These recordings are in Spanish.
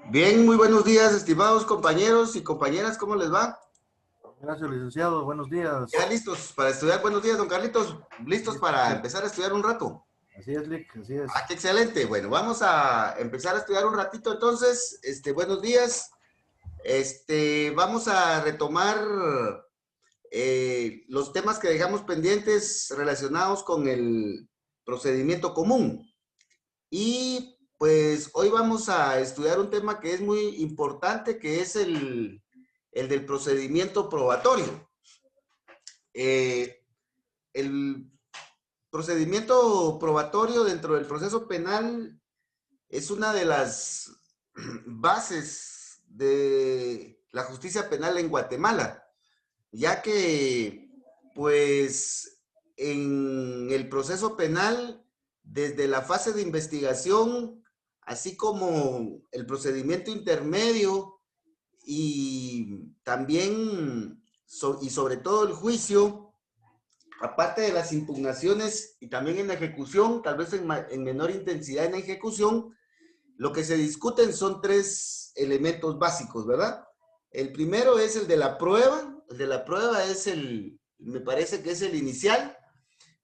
Bien, muy buenos días, estimados compañeros y compañeras, ¿cómo les va? Gracias, licenciado. Buenos ¿Ya días. listos para estudiar? Buenos días, don Carlitos. ¿Listos Listo, para Lick. empezar a estudiar un rato? Así es, Lick. Así Ah, es. qué excelente. Bueno, vamos a empezar a estudiar un ratito entonces. Buenos días. Vamos a retomar los temas que dejamos pendientes relacionados con el procedimiento común. Y pues hoy vamos a estudiar un tema que es muy importante, que es el del procedimiento probatorio. Eh, el procedimiento probatorio dentro del proceso penal es una de las bases de la justicia penal en Guatemala, ya que, pues, en el proceso penal, desde la fase de investigación, así como el procedimiento intermedio y también, y sobre todo el juicio, aparte de las impugnaciones y también en la ejecución, tal vez en menor intensidad en la ejecución, lo que se discuten son tres elementos básicos, ¿verdad? El primero es el de la prueba. El de la prueba es me parece que es el inicial.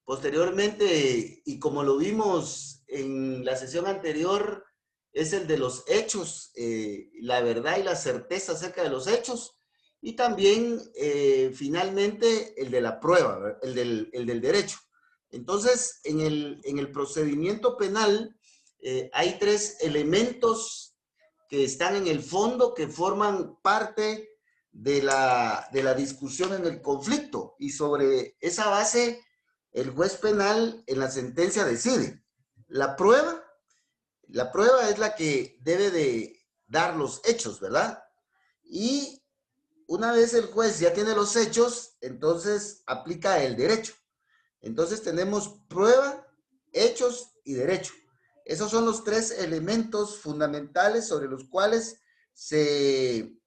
Posteriormente, y como lo vimos en la sesión anterior, es el de los hechos, la verdad y la certeza acerca de los hechos. Y también, finalmente, el de la prueba, el del derecho. Entonces, en el procedimiento penal, hay tres elementos que están en el fondo, que forman parte de la discusión en el conflicto. Y sobre esa base, el juez penal en la sentencia decide. La prueba, la prueba es la que debe de dar los hechos, ¿verdad? Y una vez el juez ya tiene los hechos, entonces aplica el derecho. Entonces tenemos prueba, hechos y derecho. Esos son los tres elementos fundamentales sobre los cuales se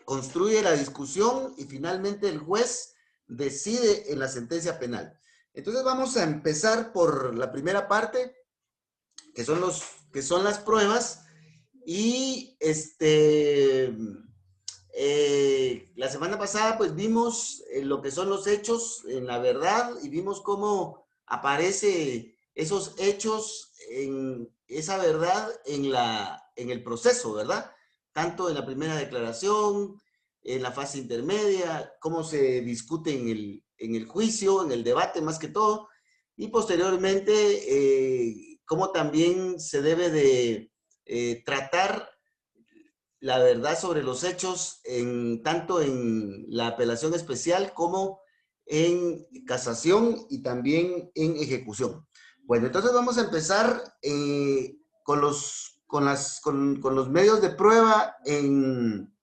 construye la discusión y finalmente el juez decide en la sentencia penal. Entonces vamos a empezar por la primera parte, que son que son las pruebas. Y la semana pasada pues vimos lo que son los hechos en la verdad y vimos cómo aparece esos hechos en esa verdad en el proceso, ¿verdad? Tanto en la primera declaración, en la fase intermedia, cómo se discute en el juicio, en el debate más que todo, y posteriormente cómo también se debe de tratar la verdad sobre los hechos tanto en la apelación especial como en casación y también en ejecución. Bueno, entonces vamos a empezar con los medios de prueba en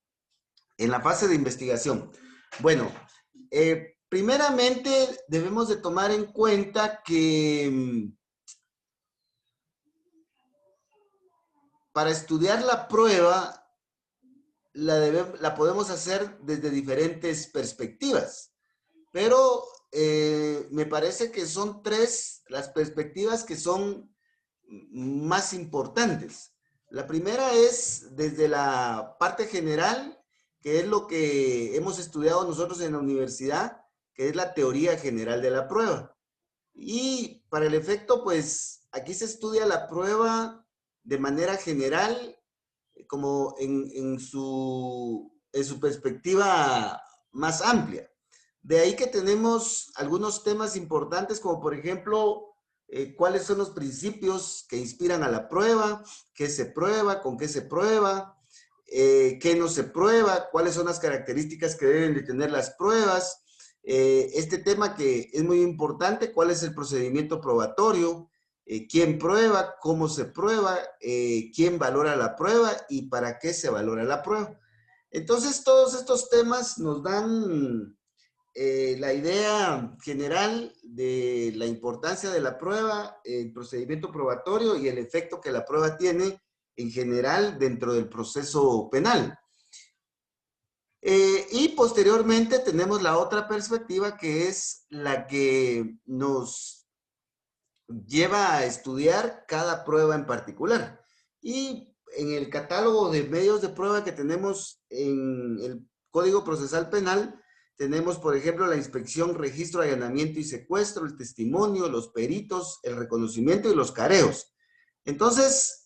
la fase de investigación. Bueno, primeramente debemos de tomar en cuenta que para estudiar la prueba la podemos hacer desde diferentes perspectivas, pero me parece que son tres las perspectivas que son más importantes. La primera es desde la parte general, que es lo que hemos estudiado nosotros en la universidad, que es la teoría general de la prueba. Y para el efecto, pues aquí se estudia la prueba de manera general como en su perspectiva más amplia. De ahí que tenemos algunos temas importantes, como por ejemplo, cuáles son los principios que inspiran a la prueba, qué se prueba, con qué se prueba, qué no se prueba, cuáles son las características que deben de tener las pruebas. Este tema que es muy importante, cuál es el procedimiento probatorio, quién prueba, cómo se prueba, quién valora la prueba y para qué se valora la prueba. Entonces, todos estos temas nos dan la idea general de la importancia de la prueba, el procedimiento probatorio y el efecto que la prueba tiene en general dentro del proceso penal. Y posteriormente tenemos la otra perspectiva que es la que nos lleva a estudiar cada prueba en particular. Y en el catálogo de medios de prueba que tenemos en el Código Procesal Penal, tenemos, por ejemplo, la inspección, registro, allanamiento y secuestro, el testimonio, los peritos, el reconocimiento y los careos. Entonces,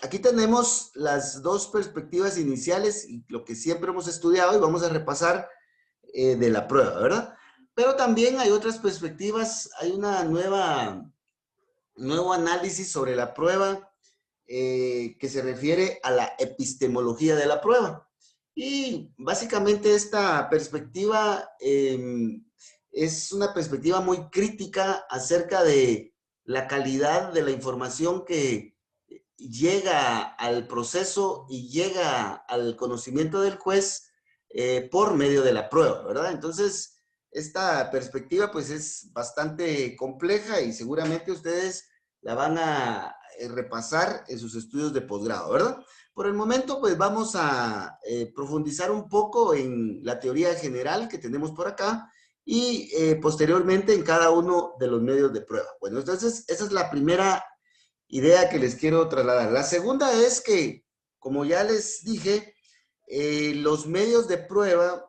aquí tenemos las dos perspectivas iniciales y lo que siempre hemos estudiado y vamos a repasar de la prueba, ¿verdad? Pero también hay otras perspectivas, hay una nuevo análisis sobre la prueba que se refiere a la epistemología de la prueba. Y básicamente esta perspectiva es una perspectiva muy crítica acerca de la calidad de la información que llega al proceso y llega al conocimiento del juez por medio de la prueba, ¿verdad? Entonces, esta perspectiva pues es bastante compleja y seguramente ustedes la van a repasar en sus estudios de posgrado, ¿verdad? Por el momento pues vamos a profundizar un poco en la teoría general que tenemos por acá y posteriormente en cada uno de los medios de prueba. Bueno, entonces esa es la primera idea que les quiero trasladar. La segunda es que, como ya les dije, los medios de prueba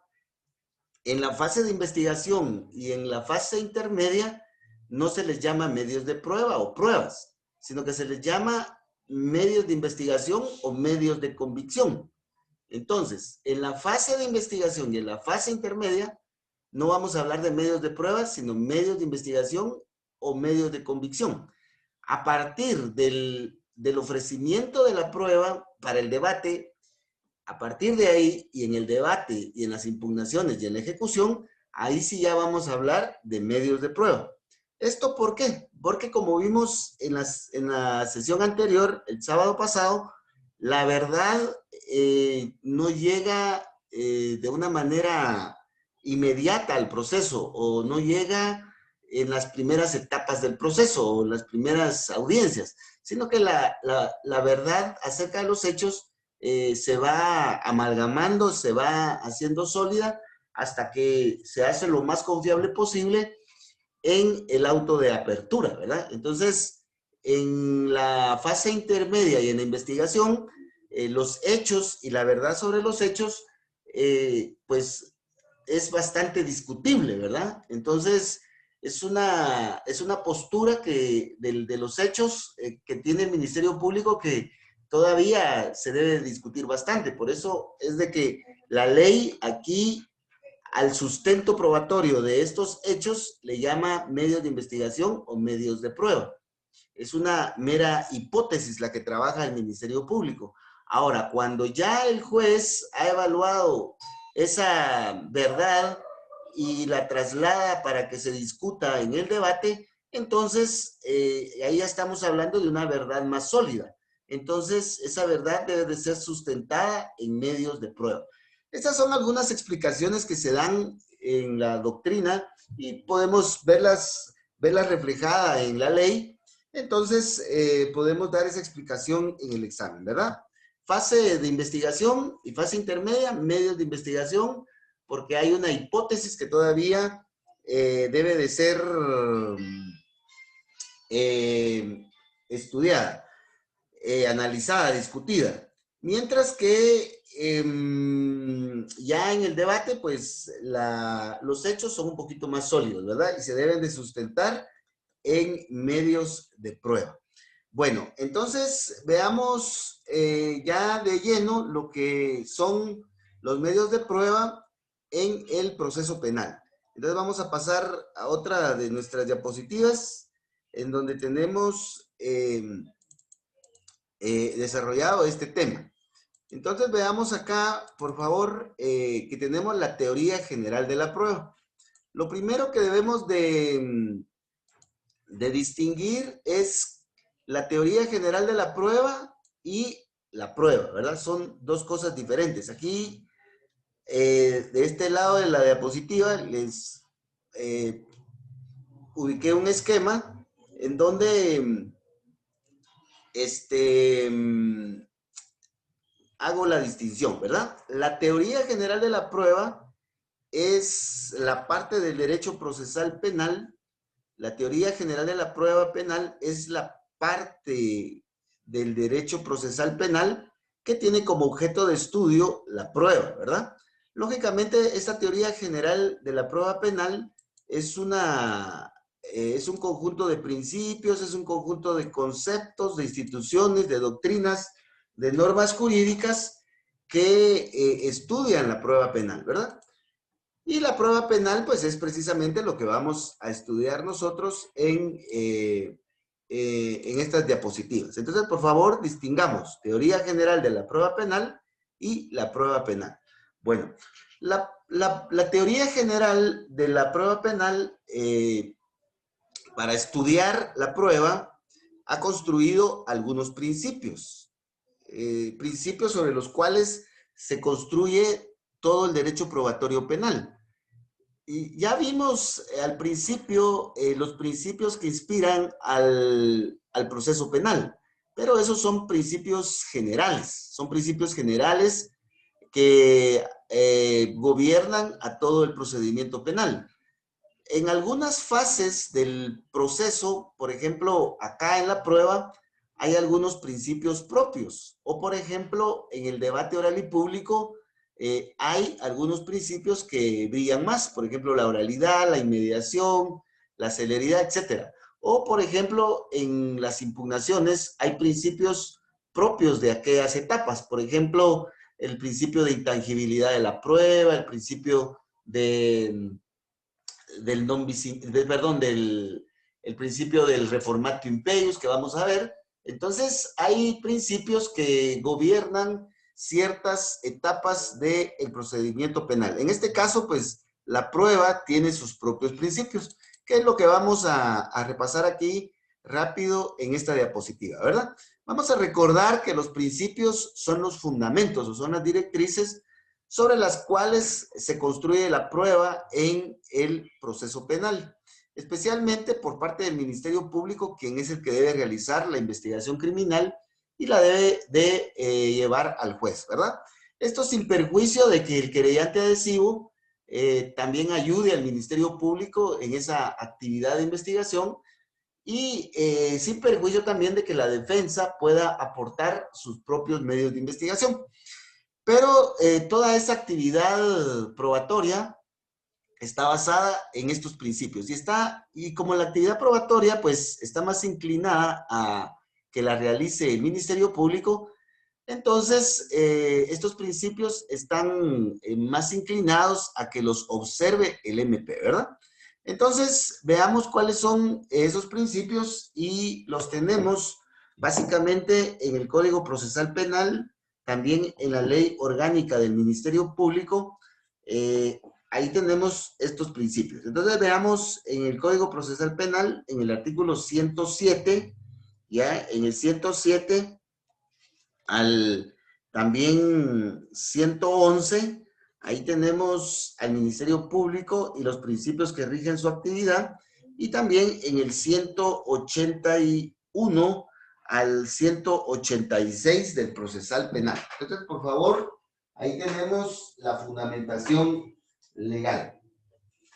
en la fase de investigación y en la fase intermedia no se les llama medios de prueba o pruebas, sino que se les llama medios de investigación o medios de convicción. Entonces, en la fase de investigación y en la fase intermedia, no vamos a hablar de medios de prueba, sino medios de investigación o medios de convicción. A partir del ofrecimiento de la prueba para el debate, a partir de ahí y en el debate y en las impugnaciones y en la ejecución, ahí sí ya vamos a hablar de medios de prueba. ¿Esto por qué? Porque como vimos en la sesión anterior, el sábado pasado, la verdad no llega de una manera inmediata al proceso o no llega en las primeras etapas del proceso o en las primeras audiencias, sino que la verdad acerca de los hechos se va amalgamando, se va haciendo sólida hasta que se hace lo más confiable posible en el auto de apertura, ¿verdad? Entonces, en la fase intermedia y en la investigación, los hechos y la verdad sobre los hechos, pues es bastante discutible, ¿verdad? Entonces, es una postura de los hechos que tiene el Ministerio Público que todavía se debe discutir bastante. Por eso es de que la ley aquí al sustento probatorio de estos hechos le llama medios de investigación o medios de prueba. Es una mera hipótesis la que trabaja el Ministerio Público. Ahora, cuando ya el juez ha evaluado esa verdad y la traslada para que se discuta en el debate, entonces ahí ya estamos hablando de una verdad más sólida. Entonces, esa verdad debe de ser sustentada en medios de prueba. Estas son algunas explicaciones que se dan en la doctrina y podemos verlas reflejadas en la ley. Entonces, podemos dar esa explicación en el examen, ¿verdad? Fase de investigación y fase intermedia, medios de investigación, porque hay una hipótesis que todavía debe de ser estudiada, analizada, discutida. Mientras que ya en el debate, pues los hechos son un poquito más sólidos, ¿verdad? Y se deben de sustentar en medios de prueba. Bueno, entonces veamos ya de lleno lo que son los medios de prueba en el proceso penal. Entonces vamos a pasar a otra de nuestras diapositivas en donde tenemos desarrollado este tema. Entonces veamos acá, por favor, que tenemos la teoría general de la prueba. Lo primero que debemos de distinguir es la teoría general de la prueba y la prueba, ¿verdad? Son dos cosas diferentes. Aquí, de este lado de la diapositiva, les ubiqué un esquema en donde hago la distinción, ¿verdad? La teoría general de la prueba es la parte del derecho procesal penal. La teoría general de la prueba penal es la parte del derecho procesal penal que tiene como objeto de estudio la prueba, ¿verdad? Lógicamente, esta teoría general de la prueba penal es un conjunto de principios, es un conjunto de conceptos, de instituciones, de doctrinas, de normas jurídicas que estudian la prueba penal, ¿verdad? Y la prueba penal, pues, es precisamente lo que vamos a estudiar nosotros en estas diapositivas. Entonces, por favor, distingamos teoría general de la prueba penal y la prueba penal. Bueno, la teoría general de la prueba penal, para estudiar la prueba, ha construido algunos principios, principios sobre los cuales se construye todo el derecho probatorio penal. Y ya vimos al principio los principios que inspiran al proceso penal, pero esos son principios generales que gobiernan a todo el procedimiento penal. En algunas fases del proceso, por ejemplo, acá en la prueba, hay algunos principios propios, o por ejemplo, en el debate oral y público, hay algunos principios que brillan más, por ejemplo, la oralidad, la inmediación, la celeridad, etcétera. O, por ejemplo, en las impugnaciones hay principios propios de aquellas etapas, por ejemplo, el principio de intangibilidad de la prueba, el principio del el principio del reformatio impeius que vamos a ver. Entonces, hay principios que gobiernan ciertas etapas del procedimiento penal. En este caso, pues, la prueba tiene sus propios principios, que es lo que vamos a repasar aquí rápido en esta diapositiva, ¿verdad? Vamos a recordar que los principios son los fundamentos o son las directrices sobre las cuales se construye la prueba en el proceso penal, especialmente por parte del Ministerio Público, quien es el que debe realizar la investigación criminal y la debe de llevar al juez, ¿verdad? Esto sin perjuicio de que el querellante adhesivo también ayude al Ministerio Público en esa actividad de investigación y sin perjuicio también de que la defensa pueda aportar sus propios medios de investigación. Pero toda esa actividad probatoria está basada en estos principios y como la actividad probatoria pues está más inclinada a que la realice el Ministerio Público, entonces estos principios están más inclinados a que los observe el MP, ¿verdad? Entonces veamos cuáles son esos principios y los tenemos básicamente en el Código Procesal Penal, también en la Ley Orgánica del Ministerio Público. Ahí tenemos estos principios. Entonces veamos en el Código Procesal Penal, en el artículo 107, ya en el 107 al también 111, ahí tenemos al Ministerio Público y los principios que rigen su actividad, y también en el 181 al 186 del procesal penal. Entonces, por favor, ahí tenemos la fundamentación legal.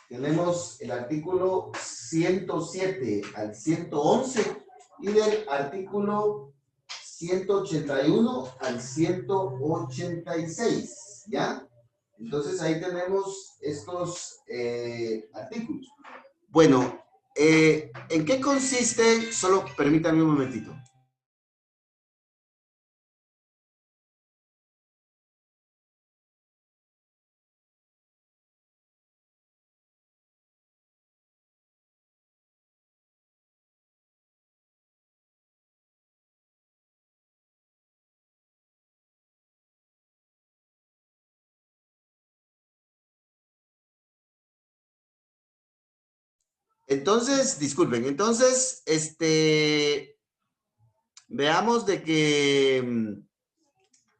Tenemos el artículo 107 al 111 y del artículo 181 al 186, ¿ya? Entonces ahí tenemos estos artículos. Bueno, ¿en qué consiste? Solo permítanme un momentito. Entonces, disculpen, entonces, veamos de que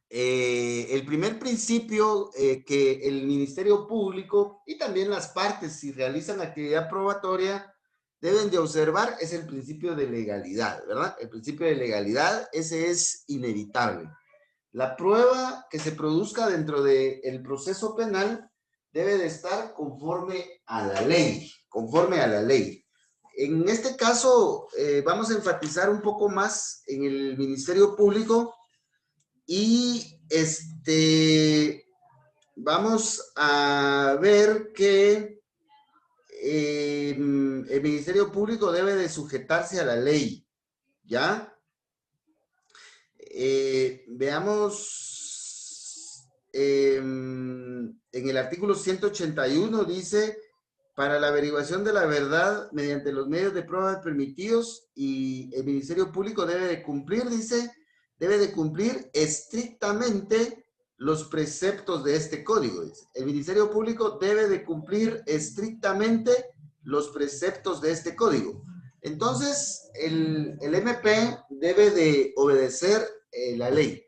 el primer principio que el Ministerio Público y también las partes, si realizan actividad probatoria, deben de observar es el principio de legalidad, ¿verdad? El principio de legalidad, ese es inevitable. La prueba que se produzca dentro del proceso penal debe de estar conforme a la ley, conforme a la ley. En este caso, vamos a enfatizar un poco más en el Ministerio Público y vamos a ver que el Ministerio Público debe de sujetarse a la ley, ¿ya? Veamos, en el artículo 181 dice, para la averiguación de la verdad mediante los medios de prueba permitidos, y el Ministerio Público debe de cumplir, dice, debe de cumplir estrictamente los preceptos de este código. Dice. El Ministerio Público debe de cumplir estrictamente los preceptos de este código. Entonces, el MP debe de obedecer la ley.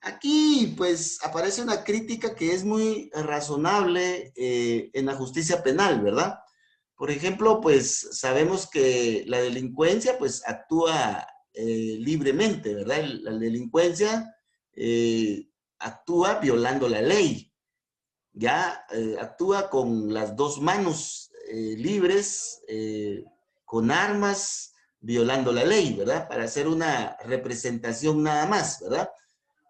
Aquí, pues, aparece una crítica que es muy razonable en la justicia penal, ¿verdad? Por ejemplo, pues, sabemos que la delincuencia, pues, actúa libremente, ¿verdad? La delincuencia actúa violando la ley, ya actúa con las dos manos libres, con armas, violando la ley, ¿verdad? Para hacer una representación nada más, ¿verdad?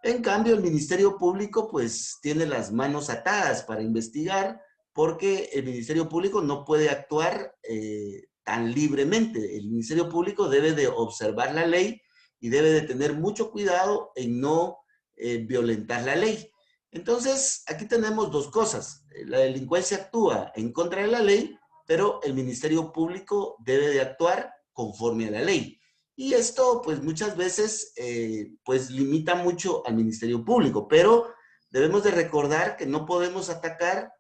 En cambio, el Ministerio Público, pues, tiene las manos atadas para investigar, porque el Ministerio Público no puede actuar tan libremente. El Ministerio Público debe de observar la ley y debe de tener mucho cuidado en no violentar la ley. Entonces, aquí tenemos dos cosas. La delincuencia actúa en contra de la ley, pero el Ministerio Público debe de actuar conforme a la ley. Y esto, pues, muchas veces, pues, limita mucho al Ministerio Público, pero debemos de recordar que no podemos atacar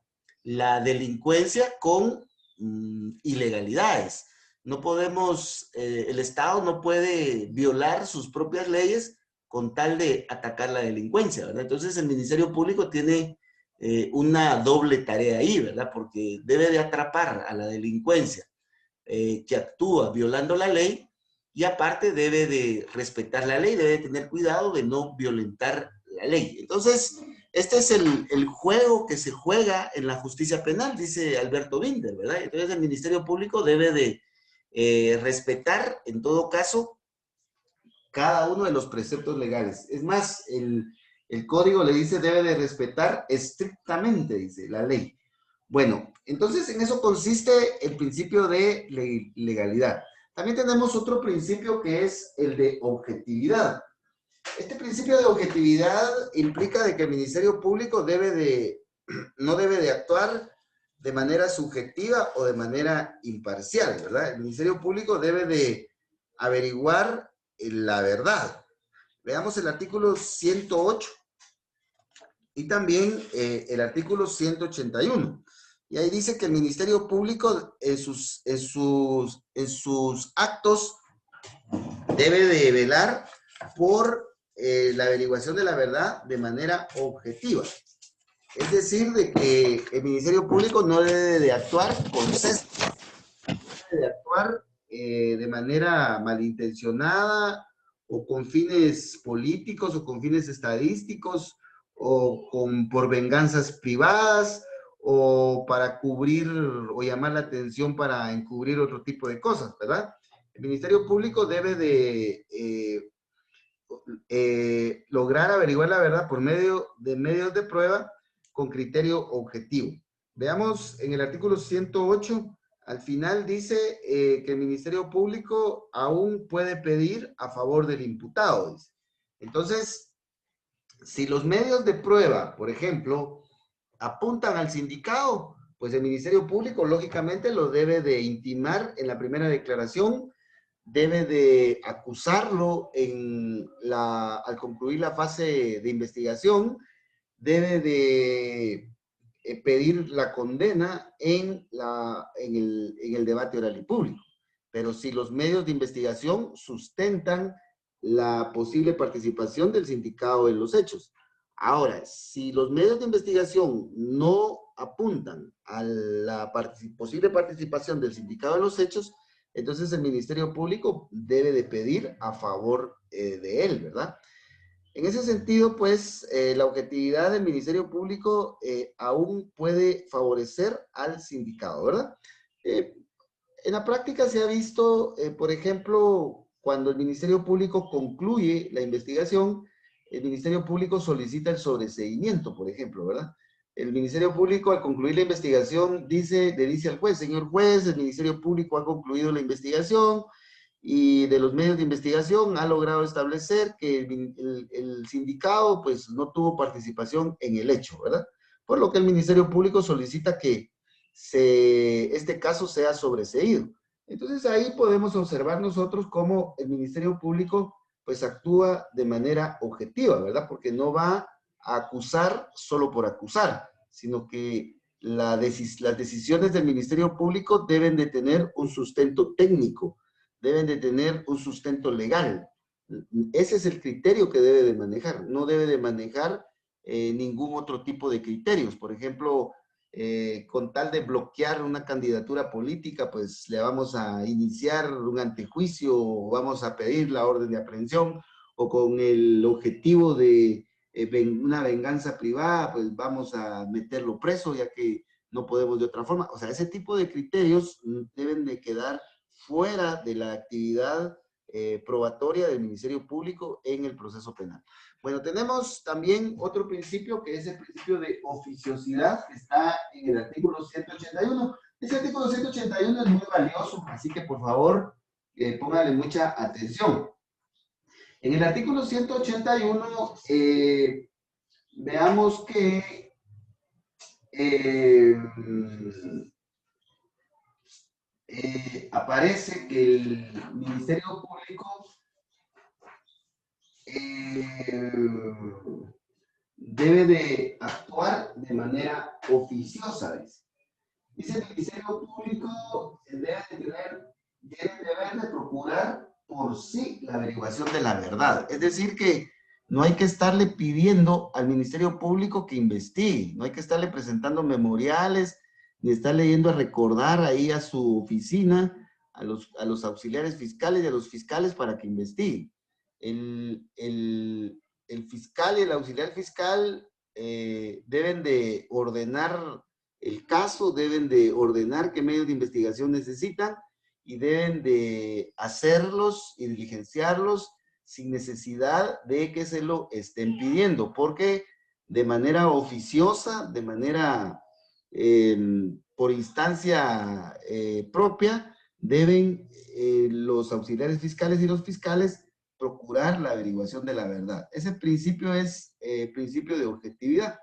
la delincuencia con ilegalidades. No podemos, el Estado no puede violar sus propias leyes con tal de atacar la delincuencia, ¿verdad? Entonces, el Ministerio Público tiene una doble tarea ahí, ¿verdad? Porque debe de atrapar a la delincuencia que actúa violando la ley, y aparte debe de respetar la ley, debe de tener cuidado de no violentar la ley. Entonces, este es el juego que se juega en la justicia penal, dice Alberto Binder, ¿verdad? Entonces, el Ministerio Público debe de respetar, en todo caso, cada uno de los preceptos legales. Es más, el código le dice debe de respetar estrictamente, dice la ley. Bueno, entonces en eso consiste el principio de legalidad. También tenemos otro principio que es el de objetividad. Este principio de objetividad implica de que el Ministerio Público no debe de actuar de manera subjetiva o de manera imparcial, ¿verdad? El Ministerio Público debe de averiguar la verdad. Veamos el artículo 108 y también el artículo 181. Y ahí dice que el Ministerio Público en sus actos debe de velar por la averiguación de la verdad de manera objetiva. Es decir, de que el Ministerio Público no debe de actuar con sesgo, debe de actuar de manera malintencionada o con fines políticos o con fines estadísticos o por venganzas privadas o para cubrir o llamar la atención para encubrir otro tipo de cosas, ¿verdad? El Ministerio Público debe de lograr averiguar la verdad por medio de medios de prueba con criterio objetivo. Veamos en el artículo 108, al final dice que el Ministerio Público aún puede pedir a favor del imputado. Dice. Entonces, si los medios de prueba, por ejemplo, apuntan al sindicado, pues el Ministerio Público lógicamente lo debe de intimar en la primera declaración, debe de acusarlo al concluir la fase de investigación, debe de pedir la condena en el debate oral y público. Pero si los medios de investigación sustentan la posible participación del sindicado en los hechos. Ahora, si los medios de investigación no apuntan a la posible participación del sindicado en los hechos, entonces el Ministerio Público debe de pedir a favor de él, ¿verdad? En ese sentido, pues, la objetividad del Ministerio Público aún puede favorecer al sindicado, ¿verdad? En la práctica se ha visto, por ejemplo, cuando el Ministerio Público concluye la investigación, el Ministerio Público solicita el sobreseimiento, por ejemplo, ¿verdad? El Ministerio Público, al concluir la investigación, le dice al juez: señor juez, el Ministerio Público ha concluido la investigación y de los medios de investigación ha logrado establecer que el sindicado pues no tuvo participación en el hecho, ¿verdad? Por lo que el Ministerio Público solicita que este caso sea sobreseído. Entonces ahí podemos observar nosotros cómo el Ministerio Público pues actúa de manera objetiva, ¿verdad? Porque no va a acusar solo por acusar, sino que las decisiones del Ministerio Público deben de tener un sustento técnico, deben de tener un sustento legal. Ese es el criterio que debe de manejar. No debe de manejar ningún otro tipo de criterios. Por ejemplo, con tal de bloquear una candidatura política, pues le vamos a iniciar un antejuicio o vamos a pedir la orden de aprehensión, o con el objetivo de una venganza privada, pues vamos a meterlo preso, ya que no podemos de otra forma. O sea, ese tipo de criterios deben de quedar fuera de la actividad probatoria del Ministerio Público en el proceso penal. Bueno, tenemos también otro principio, que es el principio de oficiosidad, que está en el artículo 181. Ese artículo 181 es muy valioso, así que por favor, póngale mucha atención. En el artículo 181, veamos que aparece que el Ministerio Público debe de actuar de manera oficiosa. Dice el Ministerio Público debe de procurar por sí la averiguación de la verdad. Es decir, que no hay que estarle pidiendo al Ministerio Público que investigue, no hay que estarle presentando memoriales, ni estar leyendo a recordar ahí a su oficina, a los auxiliares fiscales y a los fiscales para que investiguen. El fiscal y el auxiliar fiscal deben de ordenar el caso, deben de ordenar qué medios de investigación necesitan y deben de hacerlos y diligenciarlos sin necesidad de que se lo estén pidiendo, porque de manera oficiosa, de manera por instancia propia, deben los auxiliares fiscales y los fiscales procurar la averiguación de la verdad. Ese principio es principio de objetividad.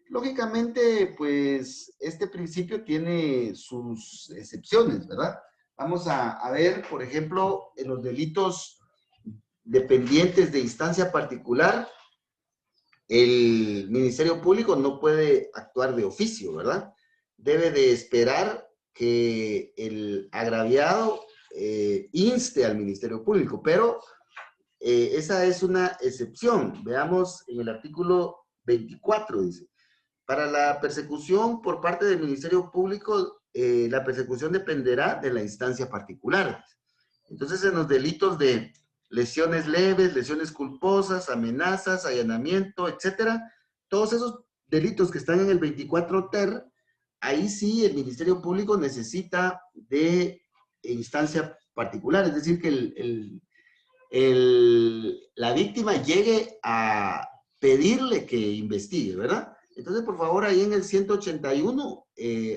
Lógicamente, pues, este principio tiene sus excepciones, ¿verdad? Vamos a ver, por ejemplo, en los delitos dependientes de instancia particular, el Ministerio Público no puede actuar de oficio, ¿verdad? Debe de esperar que el agraviado inste al Ministerio Público, pero esa es una excepción. Veamos en el artículo 24, dice: para la persecución por parte del Ministerio Público, la persecución dependerá de la instancia particular. Entonces, en los delitos de lesiones leves, lesiones culposas, amenazas, allanamiento, etcétera, todos esos delitos que están en el 24 ter, ahí sí el Ministerio Público necesita de instancia particular, es decir, que la víctima llegue a pedirle que investigue, ¿verdad? Entonces, por favor, ahí en el 181,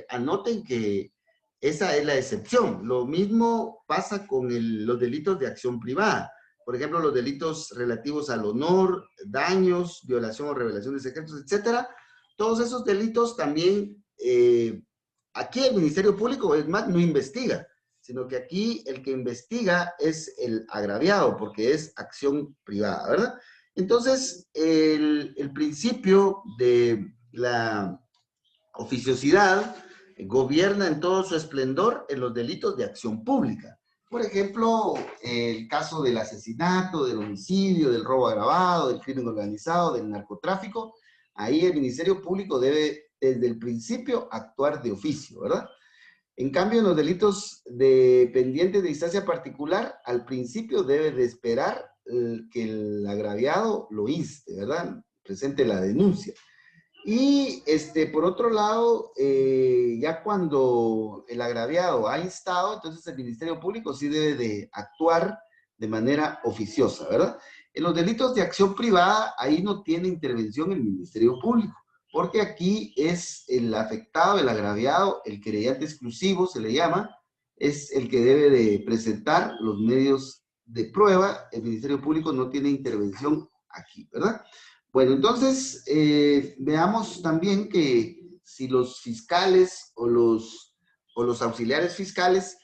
anoten que esa es la excepción. Lo mismo pasa con los delitos de acción privada. Por ejemplo, los delitos relativos al honor, daños, violación o revelación de secretos, etcétera. Todos esos delitos también, aquí el Ministerio Público, es más, no investiga, sino que aquí el que investiga es el agraviado, porque es acción privada, ¿verdad? Entonces, el principio de la oficiosidad gobierna en todo su esplendor en los delitos de acción pública. Por ejemplo, el caso del asesinato, del homicidio, del robo agravado, del crimen organizado, del narcotráfico. Ahí el Ministerio Público debe, desde el principio, actuar de oficio, ¿verdad? En cambio, en los delitos pendientes de instancia particular, al principio debe de esperar que el agraviado lo inste, ¿verdad? Presente la denuncia. Y por otro lado, ya cuando el agraviado ha instado, entonces el Ministerio Público sí debe de actuar de manera oficiosa, ¿verdad? En los delitos de acción privada, ahí no tiene intervención el Ministerio Público, porque aquí es el afectado, el agraviado, el querellante exclusivo, se le llama, es el que debe de presentar los medios de prueba. El Ministerio Público no tiene intervención aquí, ¿verdad? Bueno, entonces veamos también que si los fiscales o los auxiliares fiscales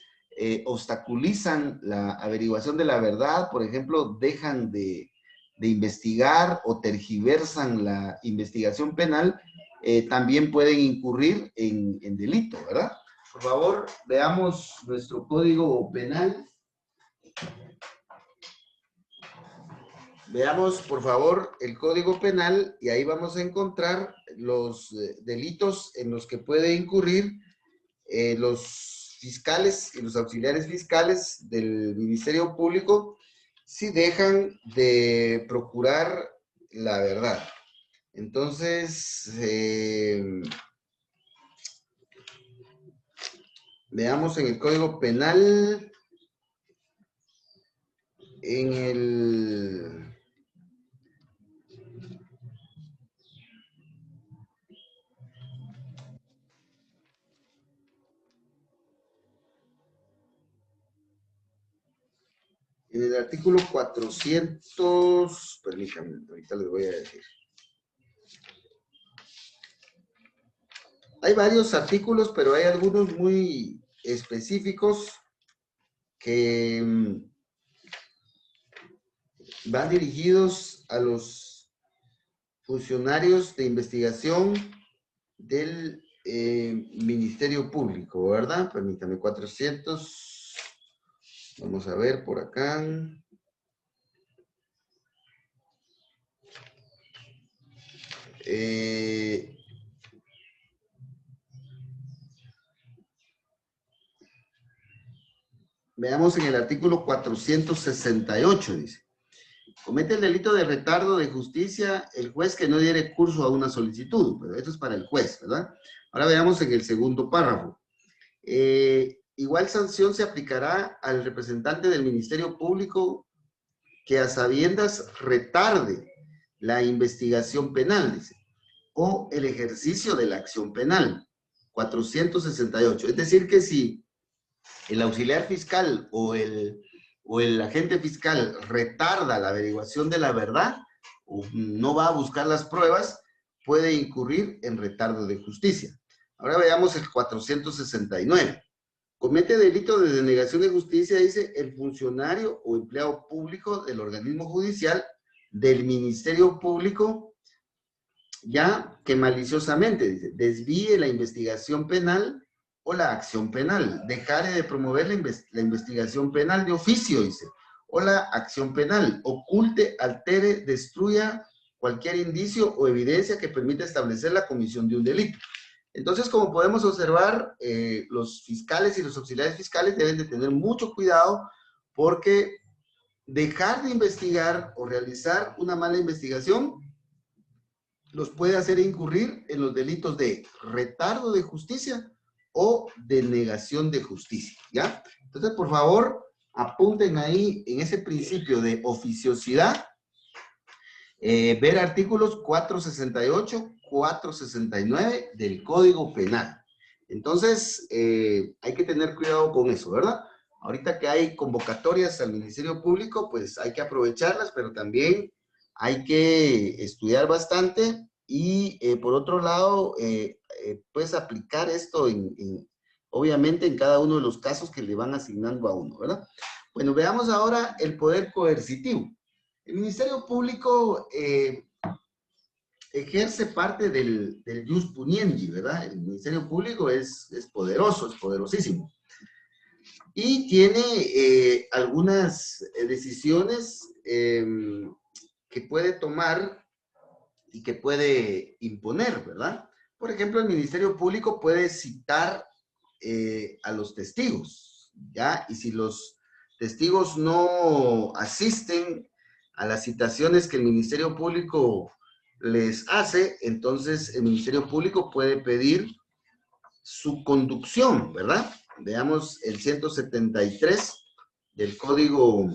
obstaculizan la averiguación de la verdad, por ejemplo, dejan de investigar o tergiversan la investigación penal, también pueden incurrir en delito, ¿verdad? Por favor, veamos nuestro código penal. Veamos, por favor, el Código Penal y ahí vamos a encontrar los delitos en los que puede incurrir los fiscales y los auxiliares fiscales del Ministerio Público si dejan de procurar la verdad. Entonces, veamos en el Código Penal, en el... En el artículo 400, permítanme, ahorita les voy a decir. Hay varios artículos, pero hay algunos muy específicos que van dirigidos a los funcionarios de investigación del Ministerio Público, ¿verdad? Permítame, 400. Vamos a ver por acá. Veamos en el artículo 468, dice. Comete el delito de retardo de justicia el juez que no diere curso a una solicitud, pero esto es para el juez, ¿verdad? Ahora veamos en el segundo párrafo. Igual sanción se aplicará al representante del Ministerio Público que a sabiendas retarde la investigación penal, dice, o el ejercicio de la acción penal. 468. Es decir, que si el auxiliar fiscal o el agente fiscal retarda la averiguación de la verdad, o no va a buscar las pruebas, puede incurrir en retardo de justicia. Ahora veamos el 469. Comete delito de denegación de justicia, dice, el funcionario o empleado público del organismo judicial, del Ministerio Público, ya que maliciosamente, dice, desvíe la investigación penal o la acción penal, dejare de promover la investigación penal de oficio, dice, o la acción penal, oculte, altere, destruya cualquier indicio o evidencia que permita establecer la comisión de un delito. Entonces, como podemos observar, los fiscales y los auxiliares fiscales deben de tener mucho cuidado porque dejar de investigar o realizar una mala investigación los puede hacer incurrir en los delitos de retardo de justicia o denegación de justicia, ¿ya? Entonces, por favor, apunten ahí en ese principio de oficiosidad, ver artículos 468, 469 del Código Penal. Entonces, hay que tener cuidado con eso, ¿verdad? Ahorita que hay convocatorias al Ministerio Público, pues hay que aprovecharlas, pero también hay que estudiar bastante y, por otro lado, pues aplicar esto obviamente en cada uno de los casos que le van asignando a uno, ¿verdad? Bueno, veamos ahora el poder coercitivo. El Ministerio Público ejerce parte del jus puniendi, ¿verdad? El Ministerio Público es poderoso, es poderosísimo. Y tiene algunas decisiones que puede tomar y que puede imponer, ¿verdad? Por ejemplo, el Ministerio Público puede citar a los testigos, ¿ya? Y si los testigos no asisten a las citaciones que el Ministerio Público les hace, entonces el Ministerio Público puede pedir su conducción, ¿verdad? Veamos el 173 del Código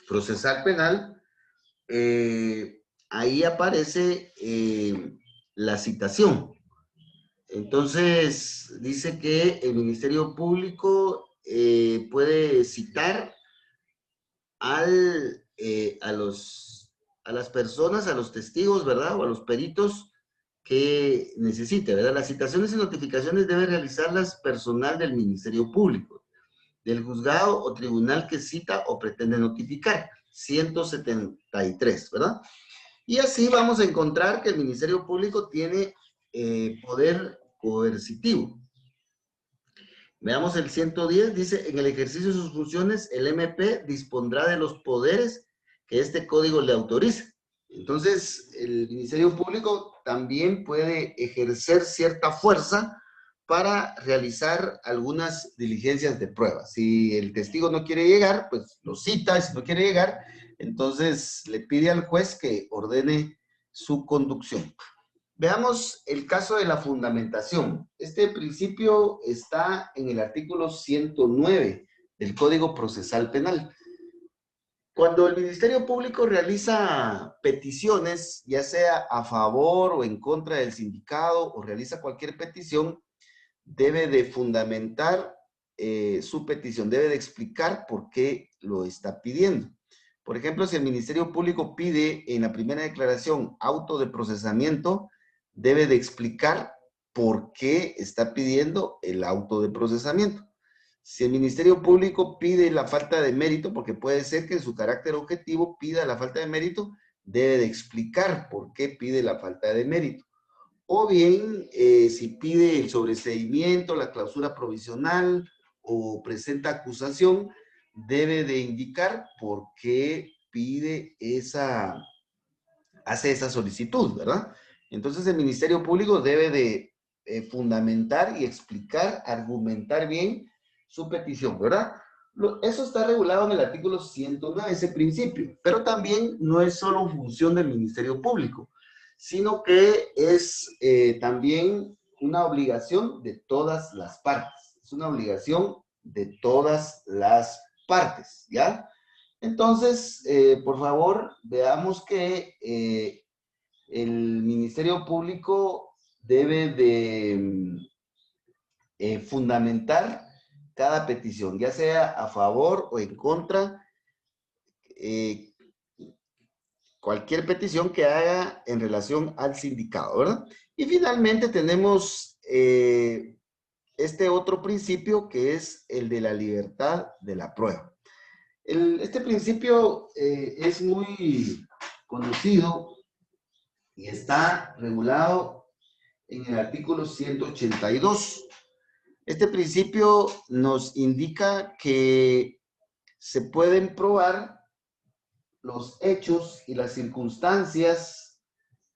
Procesal Penal. Ahí aparece la citación. Entonces, dice que el Ministerio Público puede citar a las personas, a los testigos, ¿verdad? O a los peritos que necesite, ¿verdad? Las citaciones y notificaciones debe realizarlas personal del Ministerio Público, del juzgado o tribunal que cita o pretende notificar. 173, ¿verdad? Y así vamos a encontrar que el Ministerio Público tiene poder coercitivo. Veamos el 110, dice, en el ejercicio de sus funciones, el MP dispondrá de los poderes que este código le autorice. Entonces, el Ministerio Público también puede ejercer cierta fuerza para realizar algunas diligencias de prueba. Si el testigo no quiere llegar, pues lo cita, y si no quiere llegar, entonces le pide al juez que ordene su conducción. Veamos el caso de la fundamentación. Este principio está en el artículo 109 del Código Procesal Penal. Cuando el Ministerio Público realiza peticiones, ya sea a favor o en contra del sindicado, o realiza cualquier petición, debe de fundamentar su petición, debe de explicar por qué lo está pidiendo. Por ejemplo, si el Ministerio Público pide en la primera declaración auto de procesamiento, debe de explicar por qué está pidiendo el auto de procesamiento. Si el Ministerio Público pide la falta de mérito, porque puede ser que en su carácter objetivo pida la falta de mérito, debe de explicar por qué pide la falta de mérito. O bien, si pide el sobreseimiento, la clausura provisional o presenta acusación, debe de indicar por qué hace esa solicitud, ¿verdad? Entonces el Ministerio Público debe de fundamentar y explicar, argumentar bien su petición, ¿verdad? Eso está regulado en el artículo 109, ese principio, pero también no es solo función del Ministerio Público, sino que es también una obligación de todas las partes. Es una obligación de todas las partes, ¿ya? Entonces, por favor, veamos que el Ministerio Público debe de fundamentar cada petición, ya sea a favor o en contra, cualquier petición que haga en relación al sindicado, ¿verdad? Y finalmente tenemos este otro principio que es el de la libertad de la prueba. Este principio es muy conocido y está regulado en el artículo 182. Este principio nos indica que se pueden probar los hechos y las circunstancias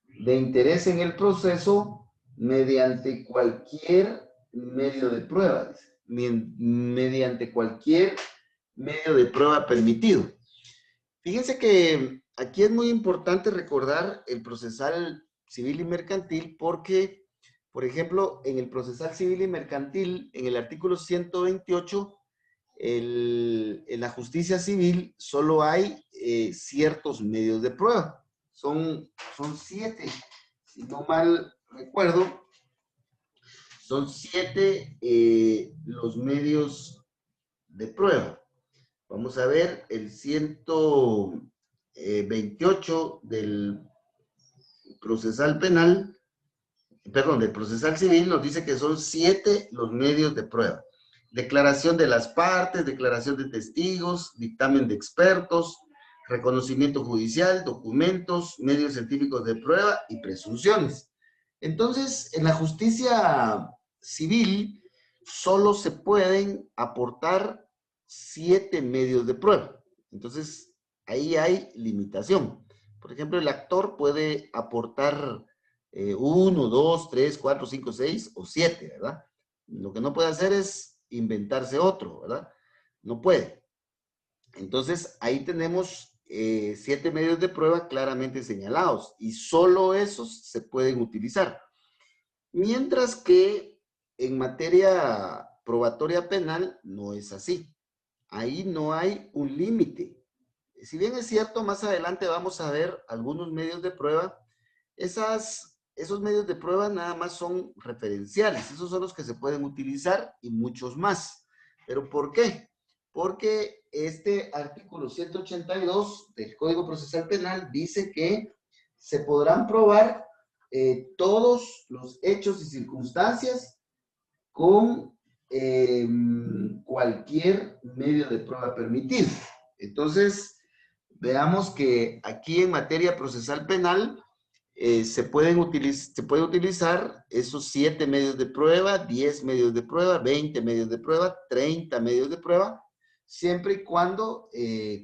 de interés en el proceso mediante cualquier medio de prueba, mediante cualquier medio de prueba permitido. Fíjense que aquí es muy importante recordar el procesal civil y mercantil porque, por ejemplo, en el procesal civil y mercantil, en el artículo 128, en la justicia civil solo hay ciertos medios de prueba. Son 7, si no mal recuerdo, son 7 los medios de prueba. Vamos a ver el 128 del procesal penal, perdón, del procesal civil nos dice que son 7 los medios de prueba. Declaración de las partes, declaración de testigos, dictamen de expertos, reconocimiento judicial, documentos, medios científicos de prueba y presunciones. Entonces, en la justicia civil solo se pueden aportar 7 medios de prueba. Entonces, ahí hay limitación. Por ejemplo, el actor puede aportar 1, 2, 3, 4, 5, 6 o 7, ¿verdad? Lo que no puede hacer es inventarse otro, ¿verdad? No puede. Entonces, ahí tenemos 7 medios de prueba claramente señalados y solo esos se pueden utilizar. Mientras que en materia probatoria penal no es así. Ahí no hay un límite. Si bien es cierto, más adelante vamos a ver algunos medios de prueba, esos medios de prueba nada más son referenciales, esos son los que se pueden utilizar y muchos más. ¿Pero por qué? Porque este artículo 182 del Código Procesal Penal dice que se podrán probar todos los hechos y circunstancias con cualquier medio de prueba permitido. Entonces, veamos que aquí en materia procesal penal se puede utilizar esos 7 medios de prueba, 10 medios de prueba, 20 medios de prueba, 30 medios de prueba, siempre y cuando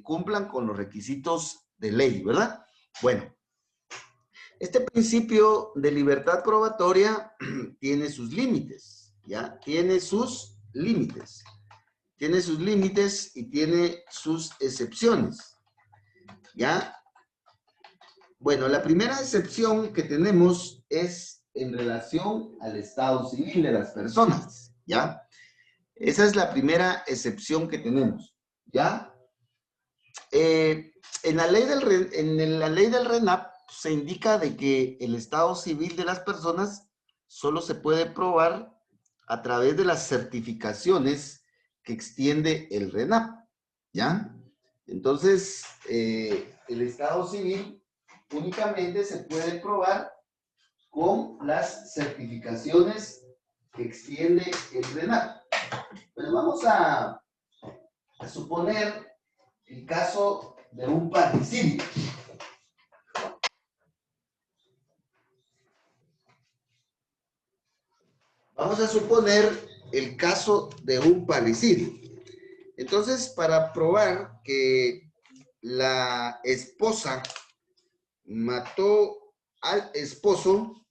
cumplan con los requisitos de ley, ¿verdad? Bueno, este principio de libertad probatoria tiene sus límites, ¿ya? Tiene sus límites. Tiene sus límites y tiene sus excepciones, ¿ya? Bueno, la primera excepción que tenemos es en relación al estado civil de las personas, ¿ya? Esa es la primera excepción que tenemos, ¿ya? En la ley del RENAP se indica de que el estado civil de las personas solo se puede probar a través de las certificaciones que extiende el RENAP, ¿ya? Entonces, el estado civil únicamente se puede probar con las certificaciones que extiende el RENAP. Pero vamos a suponer el caso de un parricidio. Vamos a suponer el caso de un parricidio. Entonces, para probar que la esposa mató al esposo,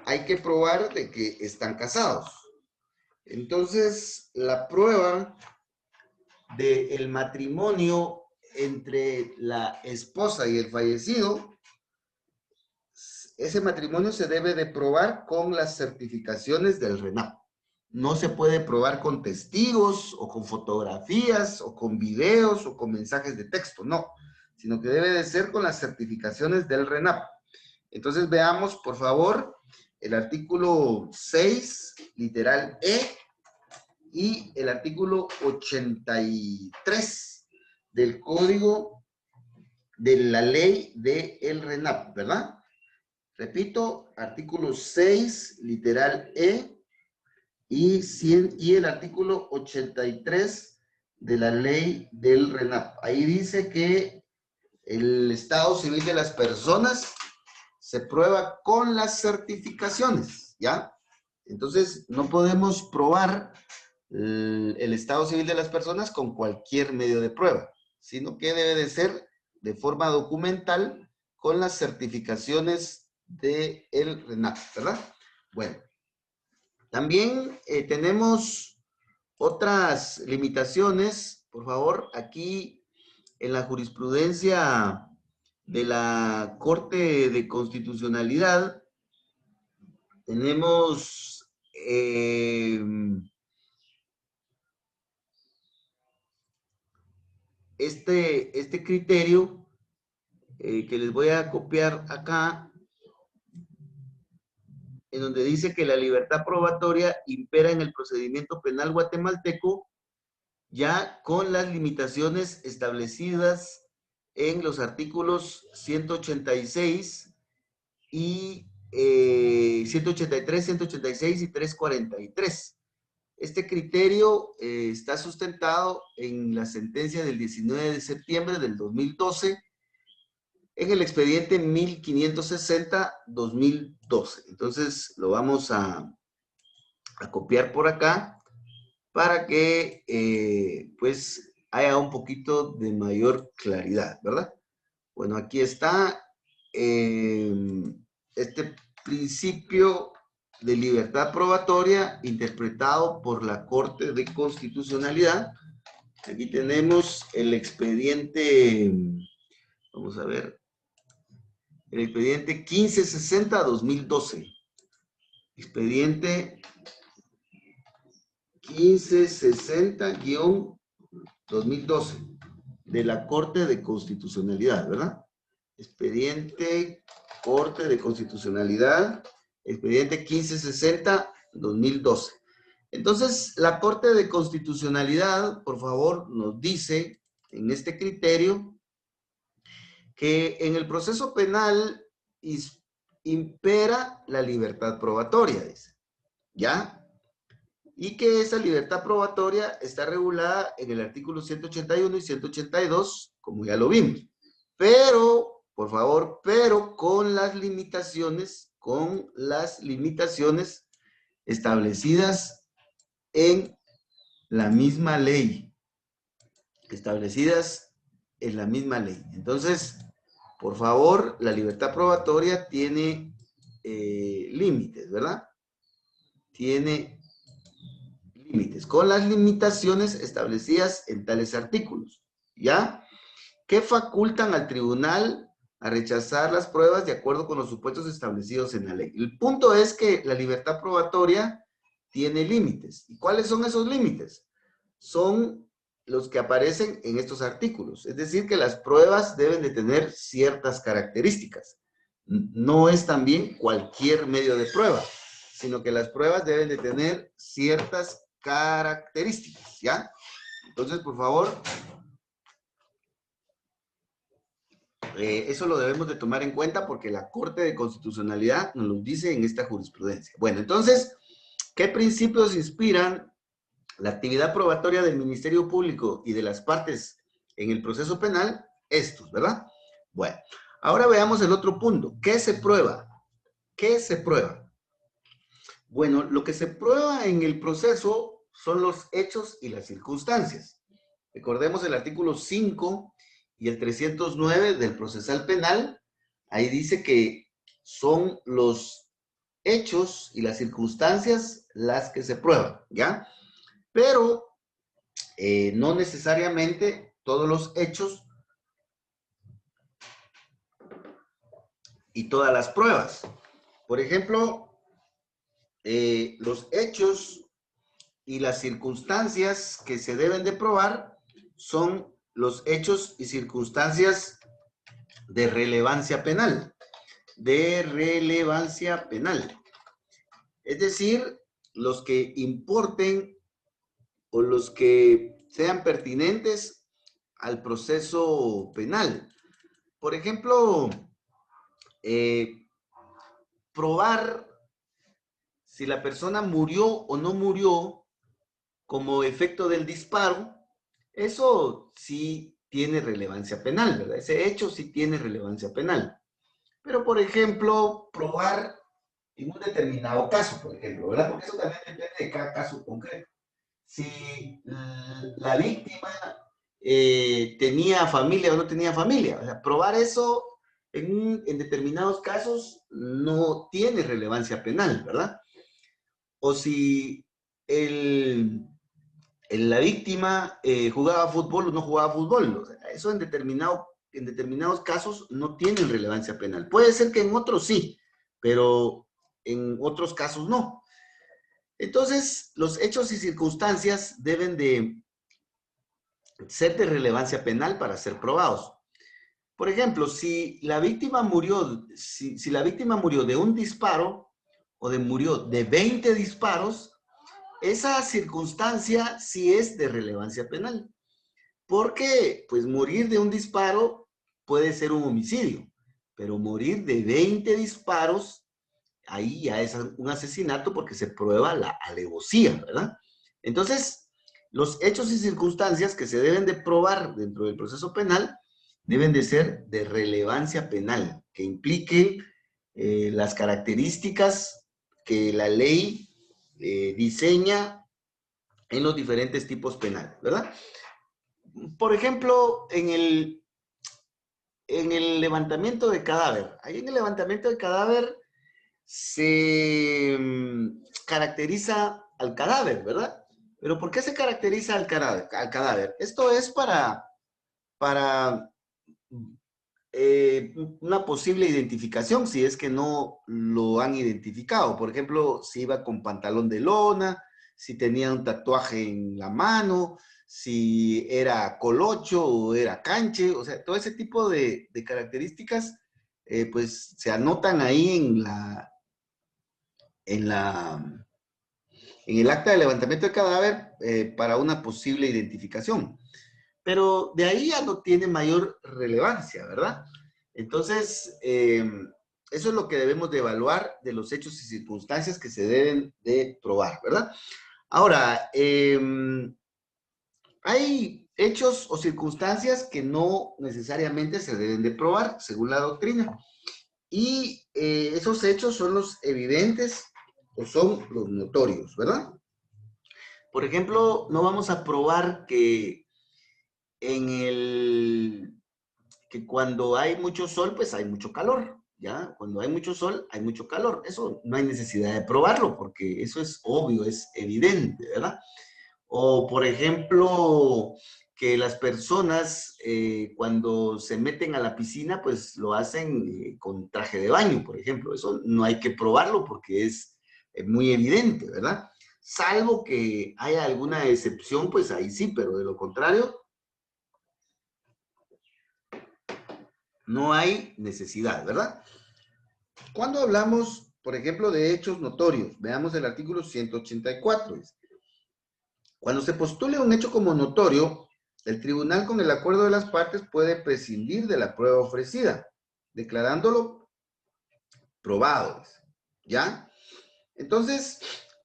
hay que probar de que están casados. Entonces, la prueba del matrimonio entre la esposa y el fallecido, ese matrimonio se debe de probar con las certificaciones del RENAP. No se puede probar con testigos o con fotografías o con videos o con mensajes de texto, no, sino que debe de ser con las certificaciones del RENAP. Entonces veamos, por favor, el artículo 6, literal E, y el artículo 83 del Código de la Ley del RENAP, ¿verdad? Repito, artículo 6, literal E, y el artículo 83 de la Ley del RENAP. Ahí dice que el estado civil de las personas se prueba con las certificaciones, ¿ya? Entonces, no podemos probar el estado civil de las personas con cualquier medio de prueba, sino que debe de ser de forma documental con las certificaciones del RENAP, ¿verdad? Bueno, también tenemos otras limitaciones, por favor, aquí en la jurisprudencia de la Corte de Constitucionalidad tenemos este criterio que les voy a copiar acá, en donde dice que la libertad probatoria impera en el procedimiento penal guatemalteco ya con las limitaciones establecidas en los artículos 186 y 183, 186 y 343. Este criterio está sustentado en la sentencia del 19 de septiembre del 2012 en el expediente 1560-2012. Entonces lo vamos a copiar por acá para que pues haya un poquito de mayor claridad, ¿verdad? Bueno, aquí está este principio de libertad probatoria interpretado por la Corte de Constitucionalidad Aquí tenemos el expediente, vamos a ver, el expediente 1560-2012. Expediente 1560-2012 de la Corte de Constitucionalidad, ¿verdad? Expediente Corte de Constitucionalidad, expediente 1560-2012. Entonces, la Corte de Constitucionalidad, por favor, nos dice en este criterio que en el proceso penal impera la libertad probatoria, dice, ¿ya? Y que esa libertad probatoria está regulada en el artículo 181 y 182, como ya lo vimos. Pero, por favor, pero con las limitaciones establecidas en la misma ley. Entonces, por favor, la libertad probatoria tiene límites, ¿verdad? Tiene límites, con las limitaciones establecidas en tales artículos, ¿ya? Que facultan al tribunal a rechazar las pruebas de acuerdo con los supuestos establecidos en la ley. El punto es que la libertad probatoria tiene límites. ¿Y cuáles son esos límites? Son los que aparecen en estos artículos. Es decir, que las pruebas deben de tener ciertas características. No es también cualquier medio de prueba, sino que las pruebas deben de tener ciertas características, ¿ya? Entonces, por favor, eso lo debemos de tomar en cuenta porque la Corte de Constitucionalidad nos lo dice en esta jurisprudencia. Bueno, entonces, ¿qué principios inspiran la actividad probatoria del Ministerio Público y de las partes en el proceso penal? Estos, ¿verdad? Bueno, ahora veamos el otro punto. ¿Qué se prueba? ¿Qué se prueba? Bueno, lo que se prueba en el proceso son los hechos y las circunstancias. Recordemos el artículo 5 y el 309 del procesal penal. Ahí dice que son los hechos y las circunstancias las que se prueban, ¿ya? Pero no necesariamente todos los hechos y todas las pruebas. Por ejemplo, los hechos y las circunstancias que se deben de probar son los hechos y circunstancias de relevancia penal. De relevancia penal. Es decir, los que importen o los que sean pertinentes al proceso penal. Por ejemplo, probar si la persona murió o no murió como efecto del disparo, eso sí tiene relevancia penal, ¿verdad? Ese hecho sí tiene relevancia penal. Pero, por ejemplo, probar en un determinado caso, por ejemplo, ¿verdad? Porque eso también depende de cada caso concreto. Si la víctima tenía familia o no tenía familia, o sea, probar eso en determinados casos no tiene relevancia penal, ¿verdad? O si la víctima jugaba fútbol o no jugaba fútbol, o sea, eso en determinados casos no tiene relevancia penal. Puede ser que en otros sí, pero en otros casos no. Entonces, los hechos y circunstancias deben de ser de relevancia penal para ser probados. Por ejemplo, si la víctima murió de un disparo o murió de 20 disparos, esa circunstancia sí es de relevancia penal. Porque, pues, morir de un disparo puede ser un homicidio, pero morir de 20 disparos, ahí ya es un asesinato porque se prueba la alevosía, ¿verdad? Entonces, los hechos y circunstancias que se deben de probar dentro del proceso penal deben de ser de relevancia penal, que impliquen las características que la ley diseña en los diferentes tipos penales, ¿verdad? Por ejemplo, en el levantamiento de cadáver. Ahí en el levantamiento de cadáver se caracteriza al cadáver, ¿verdad? Pero ¿por qué se caracteriza al cadáver? Esto es para una posible identificación, si es que no lo han identificado. Por ejemplo, si iba con pantalón de lona, si tenía un tatuaje en la mano, si era colocho o era canche, o sea, todo ese tipo de características, pues se anotan ahí en la, en el acta de levantamiento de cadáver para una posible identificación. Pero de ahí ya no tiene mayor relevancia, ¿verdad? Entonces, eso es lo que debemos de evaluar de los hechos y circunstancias que se deben de probar, ¿verdad? Ahora, hay hechos o circunstancias que no necesariamente se deben de probar, según la doctrina. Y esos hechos son los evidentes o son los notorios, ¿verdad? Por ejemplo, no vamos a probar en el que cuando hay mucho sol, pues hay mucho calor, ¿ya? Cuando hay mucho sol, hay mucho calor. Eso no hay necesidad de probarlo, porque eso es obvio, es evidente, ¿verdad? O, por ejemplo, que las personas cuando se meten a la piscina, pues lo hacen con traje de baño, por ejemplo. Eso no hay que probarlo porque es muy evidente, ¿verdad? Salvo que haya alguna excepción, pues ahí sí, pero de lo contrario, no hay necesidad, ¿verdad? Cuando hablamos, por ejemplo, de hechos notorios, veamos el artículo 184. Cuando se postule un hecho como notorio, el tribunal con el acuerdo de las partes puede prescindir de la prueba ofrecida, declarándolo probado, ¿ya? Entonces,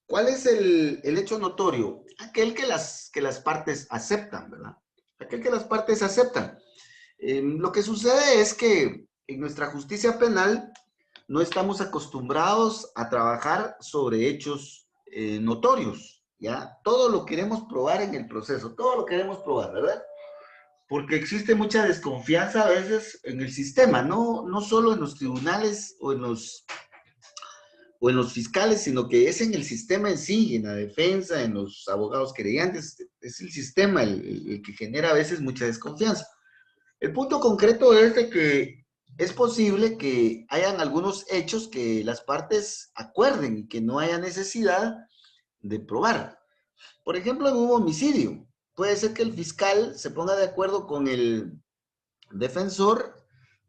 ¿cuál es el hecho notorio? Aquel que las partes aceptan, ¿verdad? Aquel que las partes aceptan. Lo que sucede es que en nuestra justicia penal no estamos acostumbrados a trabajar sobre hechos notorios, ¿ya? Todo lo queremos probar en el proceso, todo lo queremos probar, ¿verdad? Porque existe mucha desconfianza a veces en el sistema, no solo en los tribunales o en los fiscales, sino que es en el sistema en sí, en la defensa, en los abogados querellantes, es el sistema el que genera a veces mucha desconfianza. El punto concreto es de que es posible que hayan algunos hechos que las partes acuerden y que no haya necesidad de probar. Por ejemplo, en un homicidio, puede ser que el fiscal se ponga de acuerdo con el defensor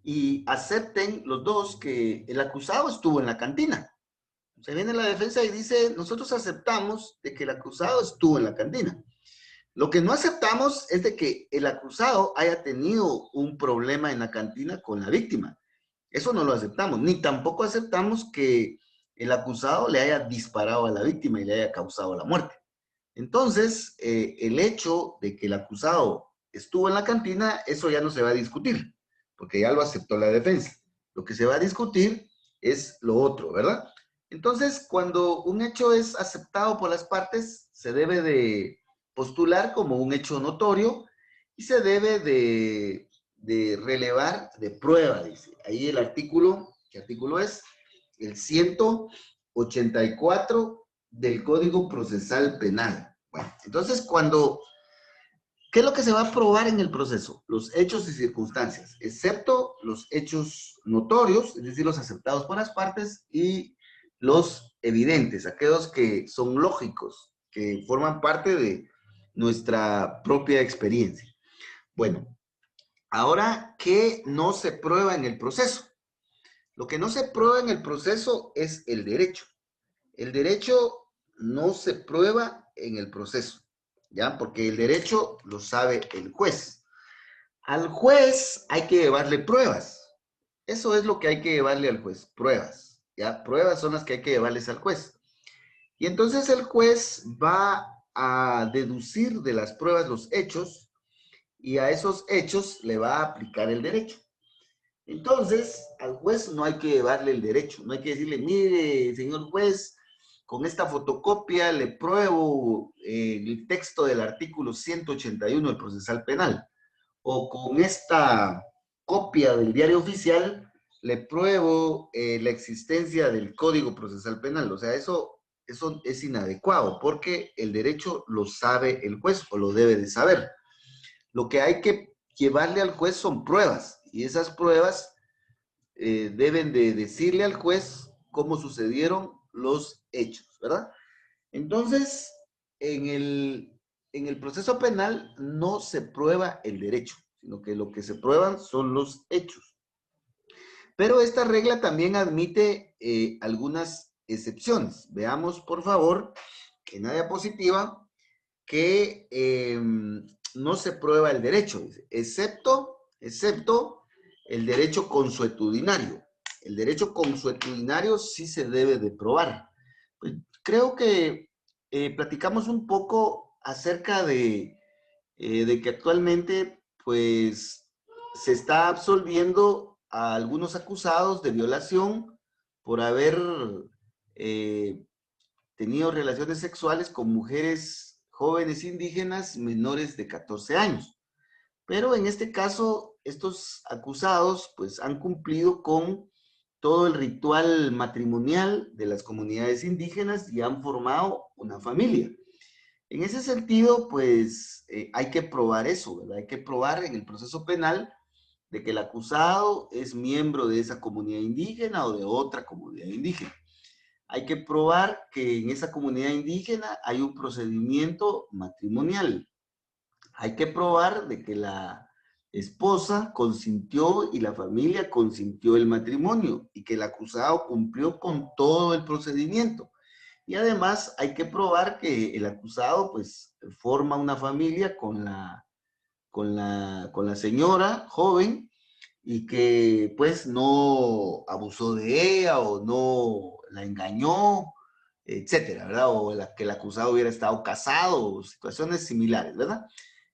y acepten los dos que el acusado estuvo en la cantina. Se viene la defensa y dice, nosotros aceptamos de que el acusado estuvo en la cantina. Lo que no aceptamos es de que el acusado haya tenido un problema en la cantina con la víctima. Eso no lo aceptamos, ni tampoco aceptamos que el acusado le haya disparado a la víctima y le haya causado la muerte. Entonces, el hecho de que el acusado estuvo en la cantina, eso ya no se va a discutir, porque ya lo aceptó la defensa. Lo que se va a discutir es lo otro, ¿verdad? Entonces, cuando un hecho es aceptado por las partes, se debe de postular como un hecho notorio y se debe de relevar de prueba, dice. Ahí el artículo, ¿qué artículo es? El 184 del Código Procesal Penal. Bueno, entonces ¿qué es lo que se va a probar en el proceso? Los hechos y circunstancias, excepto los hechos notorios, es decir, los aceptados por las partes, y los evidentes, aquellos que son lógicos, que forman parte de nuestra propia experiencia. Bueno, ahora, ¿qué no se prueba en el proceso? Lo que no se prueba en el proceso es el derecho. El derecho no se prueba en el proceso, ¿ya? Porque el derecho lo sabe el juez. Al juez hay que llevarle pruebas. Eso es lo que hay que llevarle al juez, pruebas, ¿ya? Pruebas son las que hay que llevarles al juez. Y entonces el juez va a deducir de las pruebas los hechos y a esos hechos le va a aplicar el derecho. Entonces, al juez no hay que llevarle el derecho, no hay que decirle, mire, señor juez, con esta fotocopia le pruebo el texto del artículo 181 del procesal penal, o con esta copia del diario oficial le pruebo la existencia del Código Procesal Penal. O sea, eso eso es inadecuado, porque el derecho lo sabe el juez o lo debe de saber. Lo que hay que llevarle al juez son pruebas, y esas pruebas deben de decirle al juez cómo sucedieron los hechos, ¿verdad? Entonces, en el proceso penal no se prueba el derecho, sino que lo que se prueban son los hechos. Pero esta regla también admite algunas excepciones. Veamos, por favor, en la diapositiva, que no se prueba el derecho, excepto el derecho consuetudinario. El derecho consuetudinario sí se debe de probar. Pues, creo que platicamos un poco acerca de que actualmente, pues, se está absolviendo a algunos acusados de violación por haber eh, tenido relaciones sexuales con mujeres jóvenes indígenas menores de 14 años. Pero en este caso, estos acusados pues han cumplido con todo el ritual matrimonial de las comunidades indígenas y han formado una familia. En ese sentido, pues hay que probar eso, ¿verdad? Hay que probar en el proceso penal de que el acusado es miembro de esa comunidad indígena o de otra comunidad indígena. Hay que probar que en esa comunidad indígena hay un procedimiento matrimonial. Hay que probar de que la esposa consintió y la familia consintió el matrimonio y que el acusado cumplió con todo el procedimiento. Y además hay que probar que el acusado pues forma una familia con la señora joven y que pues no abusó de ella o no la engañó, etcétera, ¿verdad? O que el acusado hubiera estado casado o situaciones similares, ¿verdad?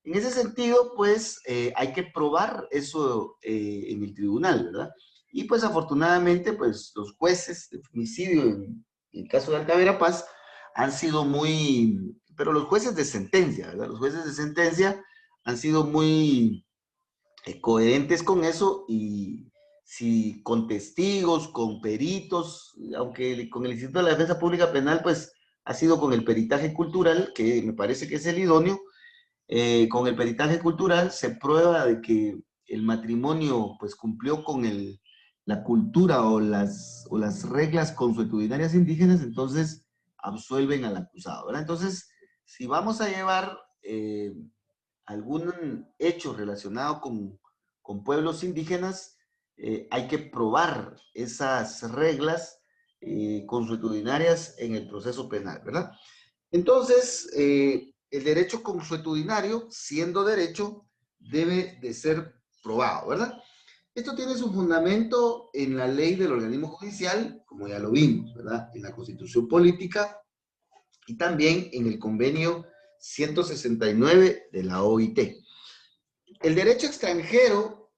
En ese sentido, pues hay que probar eso en el tribunal, ¿verdad? Y pues afortunadamente, pues los jueces de femicidio en el caso de Alta Paz han sido muy, pero los jueces de sentencia, ¿verdad? Los jueces de sentencia han sido muy coherentes con eso y si con testigos, con peritos, aunque con el Instituto de la Defensa Pública Penal, pues ha sido con el peritaje cultural, que me parece que es el idóneo, con el peritaje cultural se prueba de que el matrimonio pues cumplió con la cultura o las reglas consuetudinarias indígenas, entonces absuelven al acusado, ¿verdad? Entonces, si vamos a llevar algún hecho relacionado con pueblos indígenas, hay que probar esas reglas consuetudinarias en el proceso penal, ¿verdad? Entonces, el derecho consuetudinario, siendo derecho, debe de ser probado, ¿verdad? Esto tiene su fundamento en la ley del organismo judicial, como ya lo vimos, ¿verdad? En la Constitución Política y también en el convenio 169 de la OIT. El derecho extranjero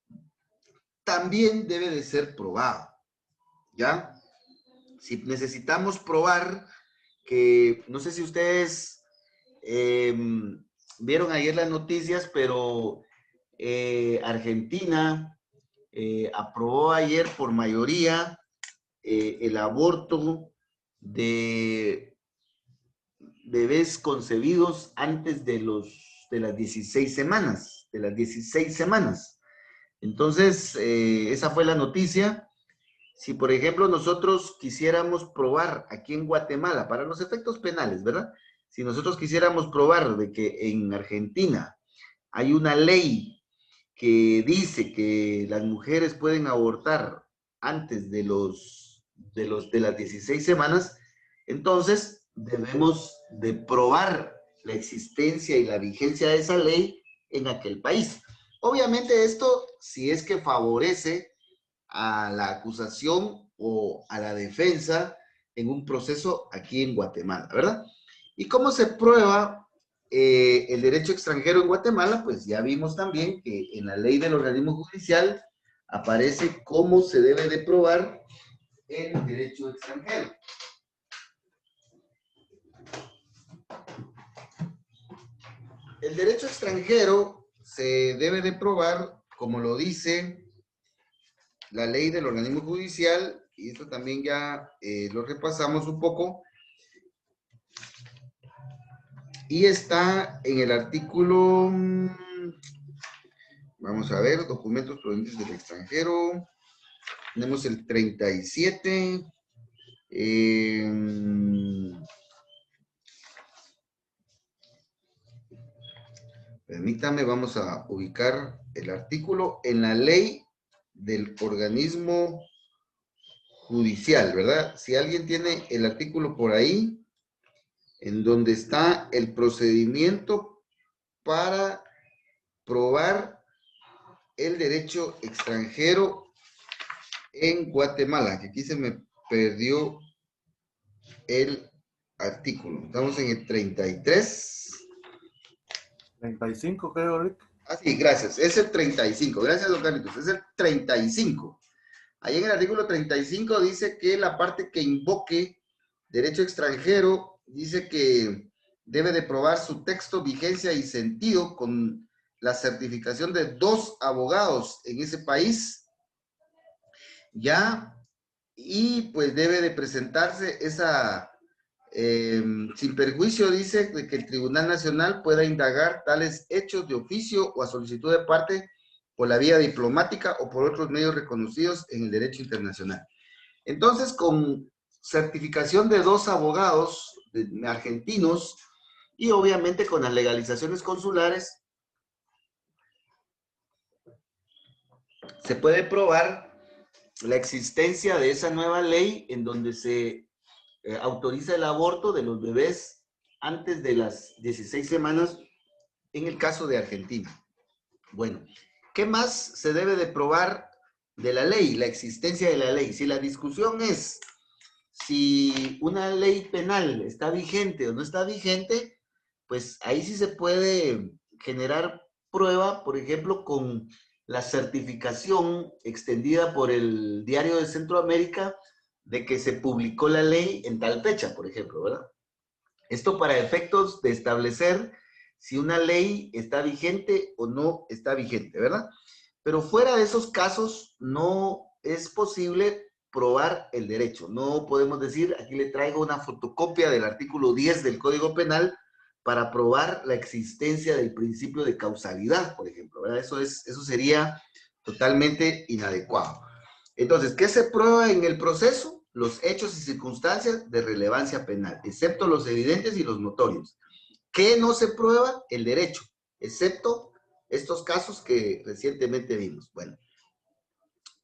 también debe de ser probado, ¿ya? Si necesitamos probar que, no sé si ustedes vieron ayer las noticias, pero Argentina aprobó ayer por mayoría el aborto de bebés concebidos antes de las 16 semanas, Entonces, esa fue la noticia. Si, por ejemplo, nosotros quisiéramos probar aquí en Guatemala, para los efectos penales, ¿verdad? Si nosotros quisiéramos probar de que en Argentina hay una ley que dice que las mujeres pueden abortar antes de las 16 semanas, entonces debemos de probar la existencia y la vigencia de esa ley en aquel país. Obviamente esto, si es que favorece a la acusación o a la defensa en un proceso aquí en Guatemala, ¿verdad? ¿Y cómo se prueba el derecho extranjero en Guatemala? Pues ya vimos también que en la ley del organismo judicial aparece cómo se debe de probar el derecho extranjero. El derecho extranjero se debe de probar, como lo dice la ley del organismo judicial, y esto también ya lo repasamos un poco, Y está en el artículo, vamos a ver, documentos provenientes del extranjero. Tenemos el 37. Permítame, vamos a ubicar el artículo en la ley del organismo judicial, ¿verdad? Si alguien tiene el artículo por ahí, en donde está el procedimiento para probar el derecho extranjero en Guatemala, que aquí se me perdió el artículo. Estamos en el 33. 35, creo, Rick. Ah, sí, gracias. Es el 35. Gracias, don Carlitos. Es el 35. Ahí en el artículo 35 dice que la parte que invoque derecho extranjero dice que debe de probar su texto, vigencia y sentido con la certificación de 2 abogados en ese país, ya, y pues debe de presentarse esa, sin perjuicio, dice, de que el Tribunal Nacional pueda indagar tales hechos de oficio o a solicitud de parte por la vía diplomática o por otros medios reconocidos en el derecho internacional. Entonces, con certificación de 2 abogados argentinos y obviamente con las legalizaciones consulares, se puede probar la existencia de esa nueva ley en donde se autoriza el aborto de los bebés antes de las 16 semanas en el caso de Argentina. Bueno, ¿qué más se debe de probar de la ley? La existencia de la ley. Si la discusión es si una ley penal está vigente o no está vigente, pues ahí sí se puede generar prueba, por ejemplo, con la certificación extendida por el Diario de Centroamérica de que se publicó la ley en tal fecha, por ejemplo, ¿verdad? Esto para efectos de establecer si una ley está vigente o no está vigente, ¿verdad? Pero fuera de esos casos no es posible probar el derecho. No podemos decir, aquí le traigo una fotocopia del artículo 10 del Código Penal para probar la existencia del principio de causalidad, por ejemplo, ¿verdad? Eso sería totalmente inadecuado. Entonces, ¿qué se prueba en el proceso? Los hechos y circunstancias de relevancia penal, excepto los evidentes y los notorios. ¿Qué no se prueba? El derecho, excepto estos casos que recientemente vimos. Bueno,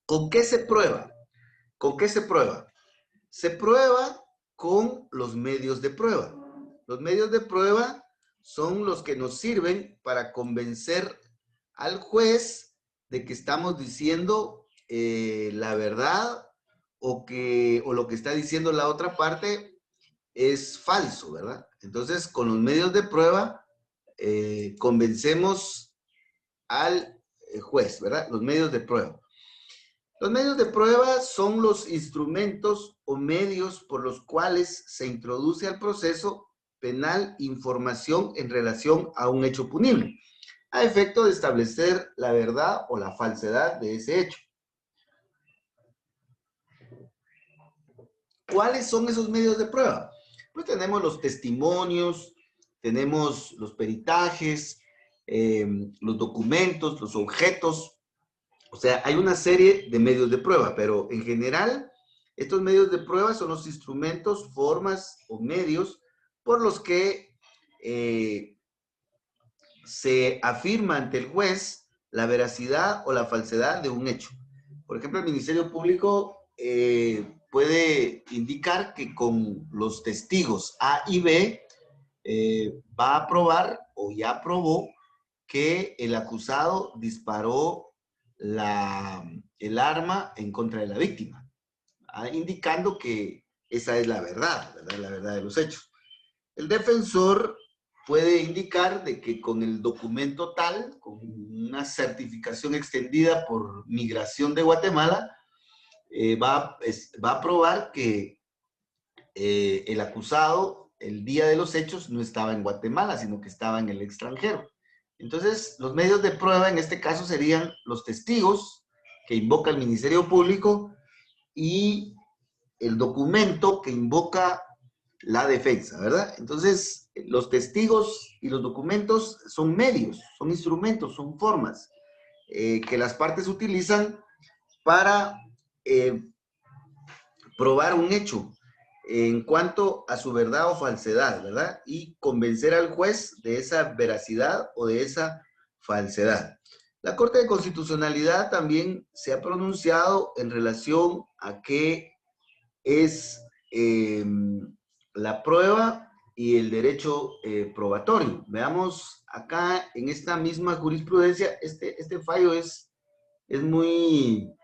¿con qué se prueba? ¿Con qué se prueba? Se prueba con los medios de prueba. Los medios de prueba son los que nos sirven para convencer al juez de que estamos diciendo la verdad o lo que está diciendo la otra parte es falso, ¿verdad? Entonces, con los medios de prueba convencemos al juez, ¿verdad? Los medios de prueba. Los medios de prueba son los instrumentos o medios por los cuales se introduce al proceso penal información en relación a un hecho punible, a efecto de establecer la verdad o la falsedad de ese hecho. ¿Cuáles son esos medios de prueba? Pues tenemos los testimonios, tenemos los peritajes, los documentos, los objetos. O sea, hay una serie de medios de prueba, pero en general, estos medios de prueba son los instrumentos, formas o medios por los que se afirma ante el juez la veracidad o la falsedad de un hecho. Por ejemplo, el Ministerio Público puede indicar que con los testigos A y B va a probar o ya probó que el acusado disparó el arma en contra de la víctima, indicando que esa es la verdad, ¿verdad? La verdad de los hechos. El defensor puede indicar de que con el documento tal, con una certificación extendida por Migración de Guatemala, va a probar que el acusado el día de los hechos no estaba en Guatemala, sino que estaba en el extranjero. Entonces, los medios de prueba en este caso serían los testigos que invoca el Ministerio Público y el documento que invoca la defensa, ¿verdad? Entonces, los testigos y los documentos son medios, son instrumentos, son formas que las partes utilizan para probar un hecho en cuanto a su verdad o falsedad, ¿verdad? Y convencer al juez de esa veracidad o de esa falsedad. La Corte de Constitucionalidad también se ha pronunciado en relación a qué es la prueba y el derecho probatorio. Veamos acá en esta misma jurisprudencia, este fallo es muy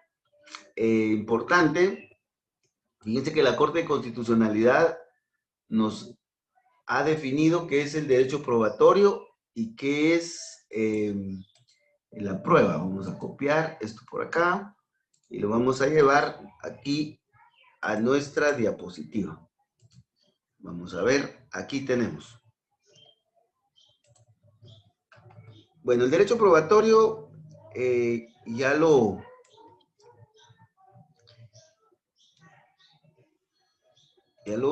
importante. Fíjense que la Corte de Constitucionalidad nos ha definido qué es el derecho probatorio y qué es la prueba. Vamos a copiar esto por acá y lo vamos a llevar aquí a nuestra diapositiva. Vamos a ver, aquí tenemos. Bueno, el derecho probatorio ya lo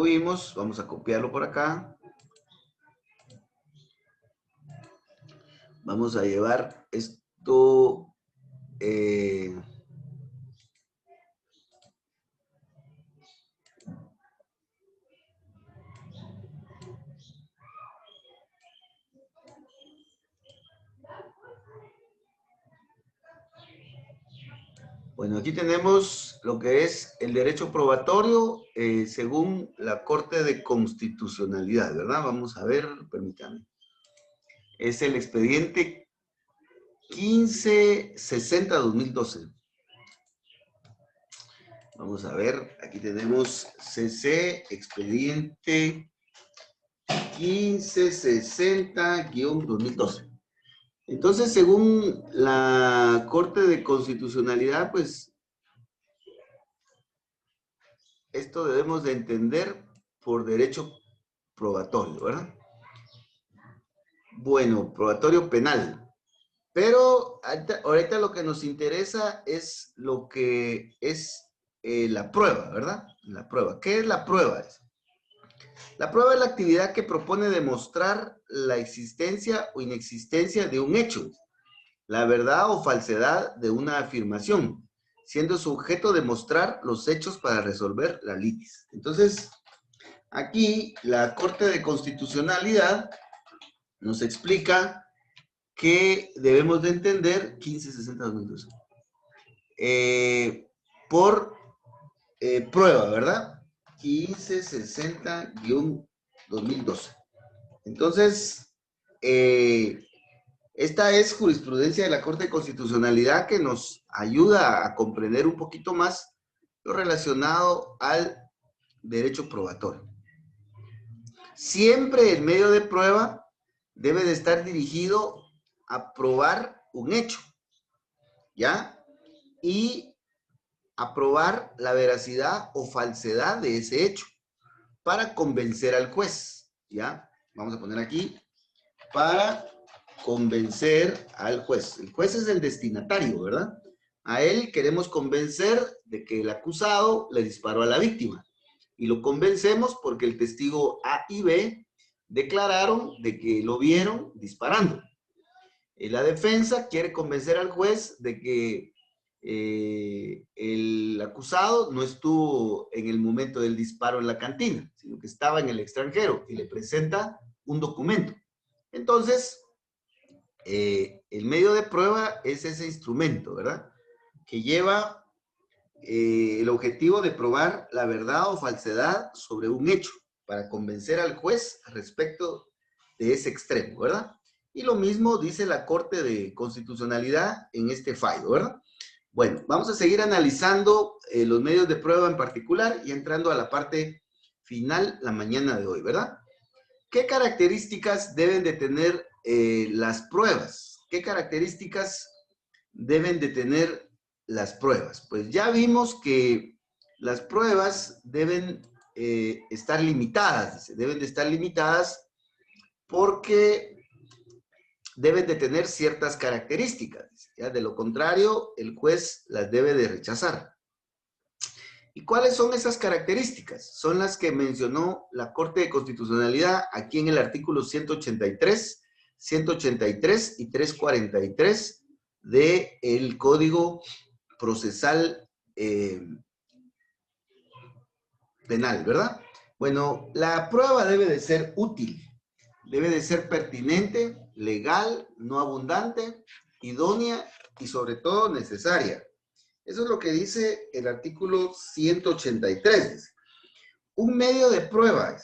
vimos. Vamos a copiarlo por acá. Vamos a llevar esto bueno, aquí tenemos lo que es el derecho probatorio según la Corte de Constitucionalidad, ¿verdad? Vamos a ver, permítanme. Es el expediente 1560-2012. Vamos a ver, aquí tenemos CC, expediente 1560-2012. Entonces, según la Corte de Constitucionalidad, pues, esto debemos de entender por derecho probatorio, ¿verdad? Bueno, probatorio penal. Pero ahorita lo que nos interesa es lo que es la prueba, ¿verdad? La prueba. ¿Qué es la prueba? La prueba es la actividad que propone demostrar la existencia o inexistencia de un hecho, la verdad o falsedad de una afirmación, siendo su objeto demostrar los hechos para resolver la litis. Entonces, aquí la Corte de Constitucionalidad nos explica que debemos de entender 1560-2012 por prueba, ¿verdad? 1560-2012. Entonces, esta es jurisprudencia de la Corte de Constitucionalidad que nos ayuda a comprender un poquito más lo relacionado al derecho probatorio. Siempre el medio de prueba debe de estar dirigido a probar un hecho, ¿ya? Y a probar la veracidad o falsedad de ese hecho para convencer al juez, ¿ya? Vamos a poner aquí, para convencer al juez. El juez es el destinatario, ¿verdad? A él queremos convencer de que el acusado le disparó a la víctima. Y lo convencemos porque el testigo A y B declararon de que lo vieron disparando. La defensa quiere convencer al juez de que el acusado no estuvo en el momento del disparo en la cantina, sino que estaba en el extranjero y le presenta un documento. Entonces, el medio de prueba es ese instrumento, ¿verdad? Que lleva el objetivo de probar la verdad o falsedad sobre un hecho para convencer al juez respecto de ese extremo, ¿verdad? Y lo mismo dice la Corte de Constitucionalidad en este fallo, ¿verdad? Bueno, vamos a seguir analizando los medios de prueba en particular y entrando a la parte final la mañana de hoy, ¿verdad? ¿Qué características deben de tener las pruebas? ¿Qué características deben de tener las pruebas? Pues ya vimos que las pruebas deben estar limitadas, deben de estar limitadas porque deben de tener ciertas características, ¿ya? De lo contrario, el juez las debe de rechazar. ¿Y cuáles son esas características? Son las que mencionó la Corte de Constitucionalidad aquí en el artículo 183, 183 y 343 del Código Procesal Penal, ¿verdad? Bueno, la prueba debe de ser útil, debe de ser pertinente, legal, no abundante, idónea y sobre todo necesaria. Eso es lo que dice el artículo 183. Un medio de prueba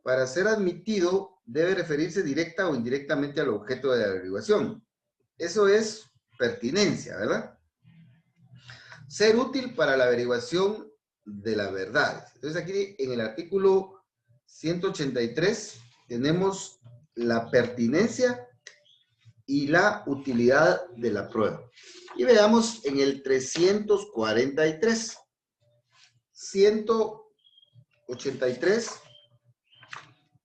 para ser admitido debe referirse directa o indirectamente al objeto de la averiguación. Eso es pertinencia, ¿verdad? Ser útil para la averiguación de la verdad. Entonces aquí en el artículo 183 tenemos la pertinencia y la utilidad de la prueba. Y veamos en el 343. 183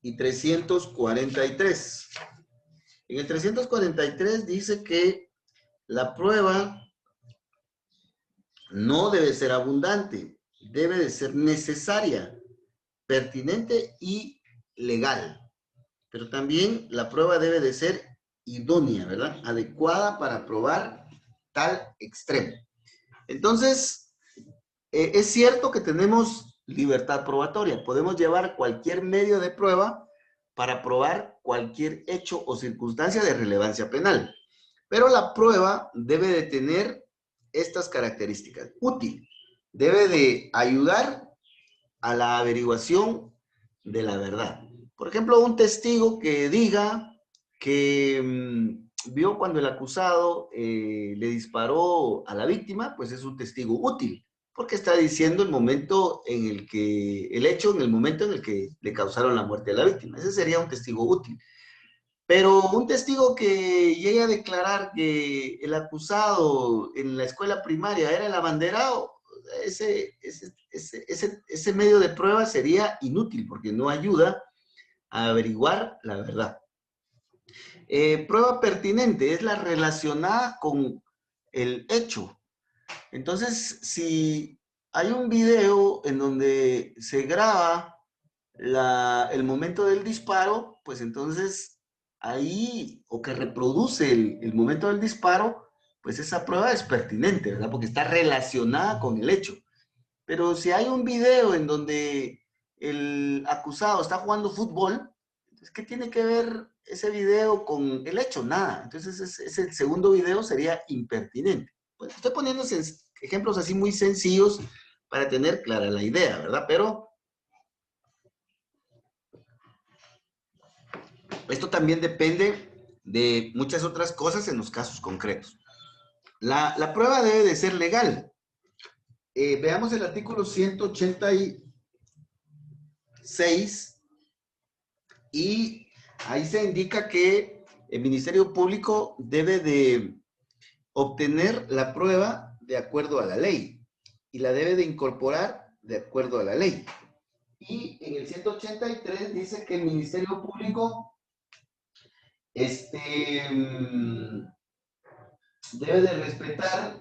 y 343. En el 343 dice que la prueba no debe ser abundante, debe de ser necesaria, pertinente y legal. Pero también la prueba debe de ser idónea, ¿verdad? Adecuada para probar tal extremo. Entonces, es cierto que tenemos libertad probatoria. Podemos llevar cualquier medio de prueba para probar cualquier hecho o circunstancia de relevancia penal. Pero la prueba debe de tener estas características. Útil. Debe de ayudar a la averiguación de la verdad. Por ejemplo, un testigo que diga que vio cuando el acusado le disparó a la víctima, pues es un testigo útil, porque está diciendo el momento en el que, el hecho en el momento en el que le causaron la muerte a la víctima. Ese sería un testigo útil. Pero un testigo que llegue a declarar que el acusado en la escuela primaria era el abanderado, ese medio de prueba sería inútil porque no ayuda a averiguar la verdad. Prueba pertinente es la relacionada con el hecho. Entonces, si hay un video en donde se graba el momento del disparo, pues entonces ahí, o que reproduce el momento del disparo, pues esa prueba es pertinente, ¿verdad? Porque está relacionada con el hecho. Pero si hay un video en donde el acusado está jugando fútbol, entonces, ¿qué tiene que ver ese video con el hecho? Nada. Entonces, ese segundo video sería impertinente. Pues estoy poniendo ejemplos así muy sencillos para tener clara la idea, ¿verdad? Pero esto también depende de muchas otras cosas en los casos concretos. La prueba debe de ser legal. Veamos el artículo 186 y ahí se indica que el Ministerio Público debe de obtener la prueba de acuerdo a la ley y la debe de incorporar de acuerdo a la ley. Y en el 183 dice que el Ministerio Público debe de respetar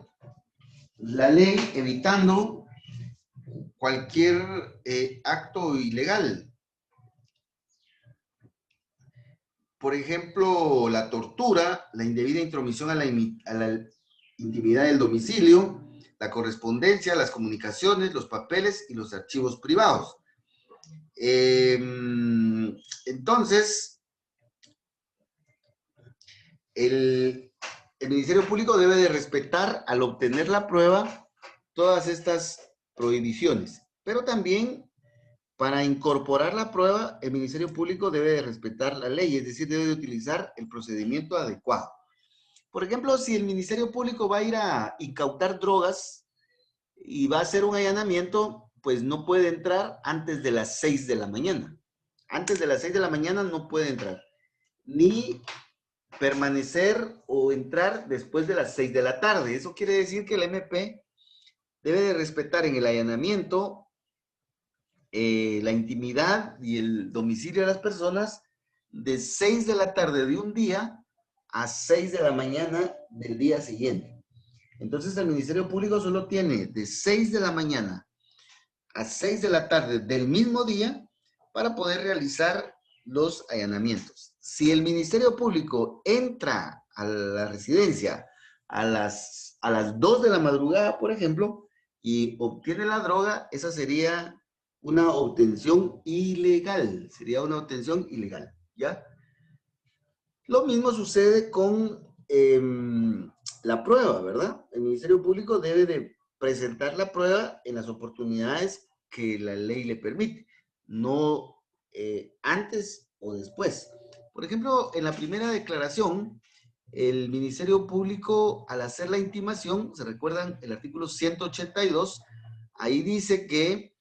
la ley evitando cualquier acto ilegal. Por ejemplo, la tortura, la indebida intromisión a la intimidad del domicilio, la correspondencia, las comunicaciones, los papeles y los archivos privados. Entonces, el Ministerio Público debe de respetar al obtener la prueba todas estas prohibiciones, pero también para incorporar la prueba, el Ministerio Público debe de respetar la ley, es decir, debe de utilizar el procedimiento adecuado. Por ejemplo, si el Ministerio Público va a ir a incautar drogas y va a hacer un allanamiento, pues no puede entrar antes de las 6 de la mañana. Antes de las 6 de la mañana no puede entrar, ni permanecer o entrar después de las 6 de la tarde. Eso quiere decir que el MP debe de respetar en el allanamiento la intimidad y el domicilio de las personas de 6 de la tarde de un día a 6 de la mañana del día siguiente. Entonces el Ministerio Público solo tiene de 6 de la mañana a 6 de la tarde del mismo día para poder realizar los allanamientos. Si el Ministerio Público entra a la residencia a las 2 de la madrugada, por ejemplo, y obtiene la droga, esa sería una obtención ilegal. Sería una obtención ilegal, ¿ya? Lo mismo sucede con la prueba, ¿verdad? El Ministerio Público debe de presentar la prueba en las oportunidades que la ley le permite, no antes o después. Por ejemplo, en la primera declaración, el Ministerio Público, al hacer la intimación, ¿se recuerdan el artículo 182? Ahí dice que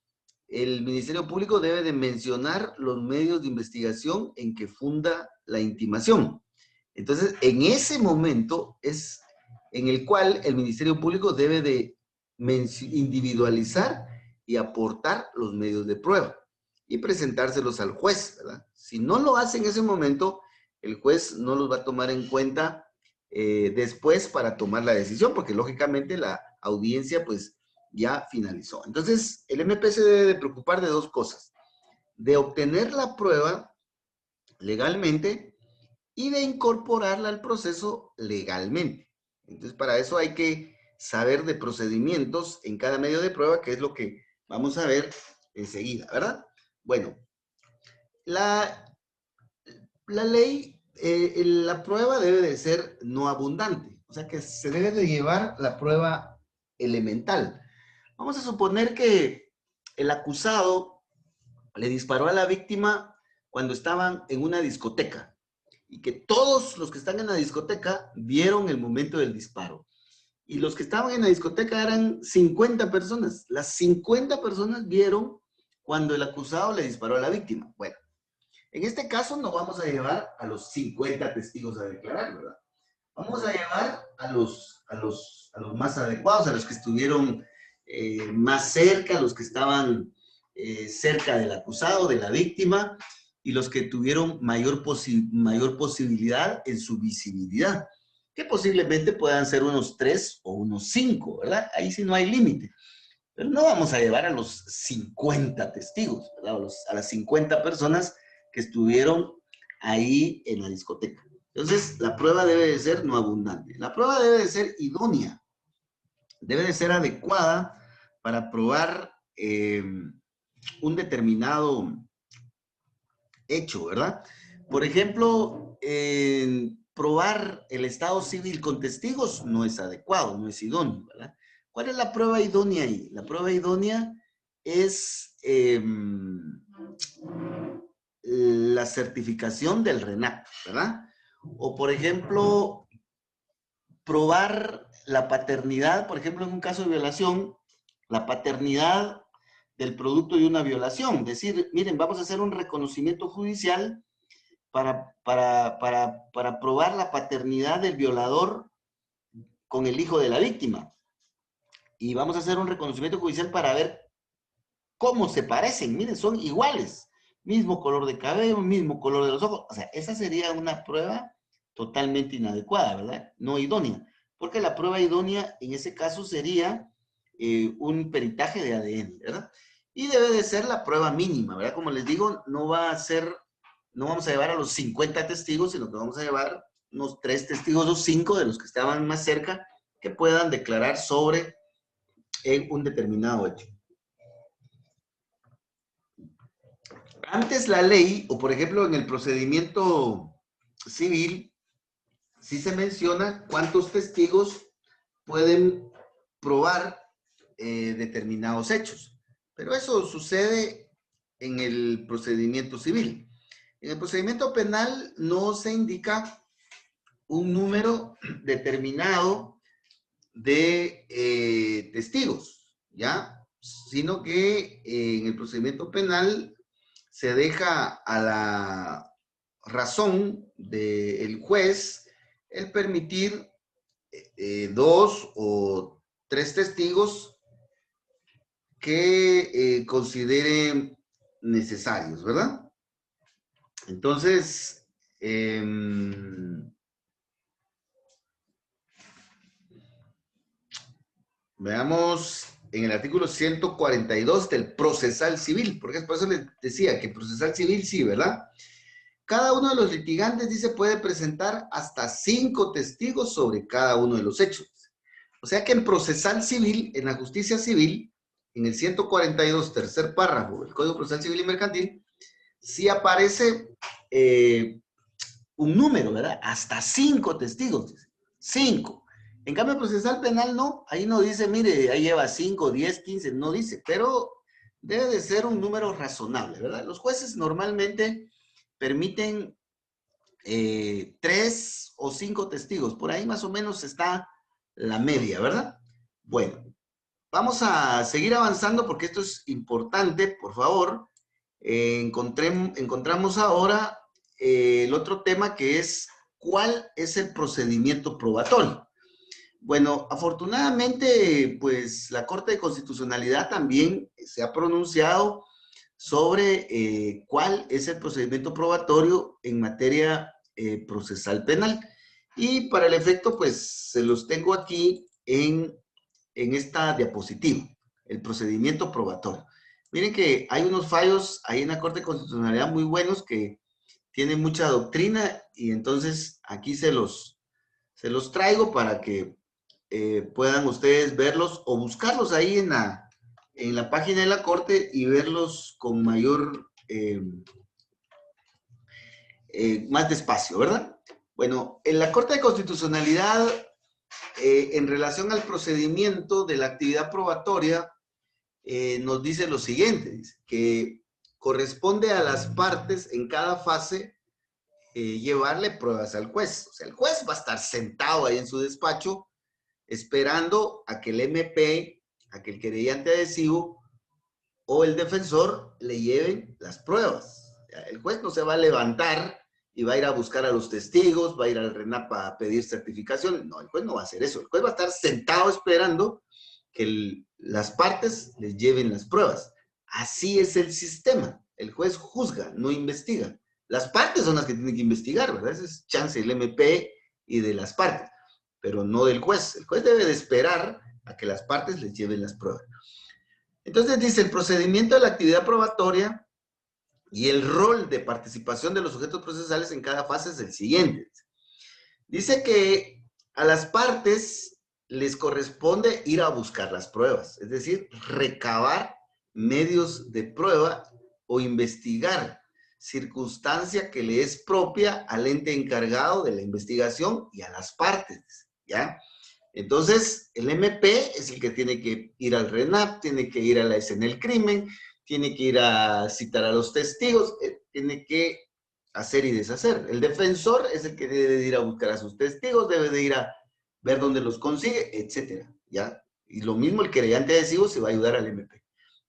el Ministerio Público debe de mencionar los medios de investigación en que funda la intimación. Entonces, en ese momento es en el cual el Ministerio Público debe de individualizar y aportar los medios de prueba y presentárselos al juez, ¿verdad? Si no lo hace en ese momento, el juez no los va a tomar en cuenta después para tomar la decisión, porque lógicamente la audiencia pues ya finalizó. Entonces, el MP se debe de preocupar de dos cosas: de obtener la prueba legalmente y de incorporarla al proceso legalmente. Entonces, para eso hay que saber de procedimientos en cada medio de prueba, que es lo que vamos a ver enseguida, ¿verdad? Bueno, la ley, la prueba debe de ser no abundante, o sea que se debe de llevar la prueba elemental. Vamos a suponer que el acusado le disparó a la víctima cuando estaban en una discoteca y que todos los que están en la discoteca vieron el momento del disparo. Y los que estaban en la discoteca eran 50 personas. Las 50 personas vieron cuando el acusado le disparó a la víctima. Bueno, en este caso no vamos a llevar a los 50 testigos a declarar, ¿verdad? Vamos a llevar a los más adecuados, a los que estuvieron más cerca, a los que estaban cerca del acusado, de la víctima, y los que tuvieron mayor posibilidad en su visibilidad, que posiblemente puedan ser unos 3 o unos 5, ¿verdad? Ahí sí no hay límite. Pero no vamos a llevar a los 50 testigos, ¿verdad? A las 50 personas que estuvieron ahí en la discoteca. Entonces, la prueba debe de ser no abundante. La prueba debe de ser idónea, debe de ser adecuada para probar un determinado hecho, ¿verdad? Por ejemplo, probar el estado civil con testigos no es adecuado, no es idóneo, ¿verdad? ¿Cuál es la prueba idónea ahí? La prueba idónea es la certificación del RENAC, ¿verdad? O, por ejemplo, probar la paternidad, por ejemplo, en un caso de violación, la paternidad del producto de una violación. Decir, miren, vamos a hacer un reconocimiento judicial para probar la paternidad del violador con el hijo de la víctima. Y vamos a hacer un reconocimiento judicial para ver cómo se parecen. Miren, son iguales. Mismo color de cabello, mismo color de los ojos. O sea, esa sería una prueba totalmente inadecuada, ¿verdad? No idónea. Porque la prueba idónea en ese caso sería un peritaje de ADN, ¿verdad? Y debe de ser la prueba mínima, ¿verdad? Como les digo, no vamos a llevar a los 50 testigos, sino que vamos a llevar unos 3 testigos o 5 de los que estaban más cerca que puedan declarar sobre un determinado hecho. Antes la ley, o por ejemplo en el procedimiento civil, sí se menciona cuántos testigos pueden probar determinados hechos. Pero eso sucede en el procedimiento civil. En el procedimiento penal no se indica un número determinado de testigos, ¿ya? Sino que en el procedimiento penal se deja a la razón del juez el permitir 2 o 3 testigos que consideren necesarios, ¿verdad? Entonces, Veamos en el artículo 142 del procesal civil, porque es por eso les decía que procesal civil sí, ¿verdad? Cada uno de los litigantes, dice, puede presentar hasta 5 testigos sobre cada uno de los hechos. O sea que en procesal civil, en la justicia civil, en el 142, tercer párrafo del Código Procesal Civil y Mercantil, sí aparece un número, ¿verdad? Hasta 5 testigos. 5. En cambio, procesal penal no. Ahí no dice, mire, ahí lleva 5, 10, 15, no dice. Pero debe de ser un número razonable, ¿verdad? Los jueces normalmente permiten 3 o 5 testigos. Por ahí más o menos está la media, ¿verdad? Bueno, vamos a seguir avanzando porque esto es importante, por favor. Encontramos ahora el otro tema que es ¿cuál es el procedimiento probatorio? Bueno, afortunadamente, pues la Corte de Constitucionalidad también se ha pronunciado sobre cuál es el procedimiento probatorio en materia procesal penal. Y para el efecto, pues se los tengo aquí en esta diapositiva, el procedimiento probatorio. Miren que hay unos fallos ahí en la Corte de Constitucionalidad muy buenos que tienen mucha doctrina y entonces aquí se los traigo para que puedan ustedes verlos o buscarlos ahí en la página de la Corte y verlos con mayor, más despacio, ¿verdad? Bueno, en la Corte de Constitucionalidad, en relación al procedimiento de la actividad probatoria, nos dice lo siguiente, dice, que corresponde a las partes en cada fase llevarle pruebas al juez. O sea, el juez va a estar sentado ahí en su despacho esperando a que el MP, a que el querellante adhesivo o el defensor le lleven las pruebas. El juez no se va a levantar y va a ir a buscar a los testigos, va a ir al RENAP a pedir certificación. No, el juez no va a hacer eso. El juez va a estar sentado esperando que las partes les lleven las pruebas. Así es el sistema. El juez juzga, no investiga. Las partes son las que tienen que investigar, ¿verdad? Ese es chance del MP y de las partes, pero no del juez. El juez debe de esperar a que las partes les lleven las pruebas. Entonces dice, el procedimiento de la actividad probatoria y el rol de participación de los sujetos procesales en cada fase es el siguiente. Dice que a las partes les corresponde ir a buscar las pruebas, es decir, recabar medios de prueba o investigar circunstancia que le es propia al ente encargado de la investigación y a las partes, ¿ya? Entonces, el MP es el que tiene que ir al RENAP, tiene que ir a la escena del crimen, tiene que ir a citar a los testigos, tiene que hacer y deshacer. El defensor es el que debe de ir a buscar a sus testigos, debe de ir a ver dónde los consigue, etcétera, ¿ya? Y lo mismo el querellante adhesivo se va a ayudar al MP.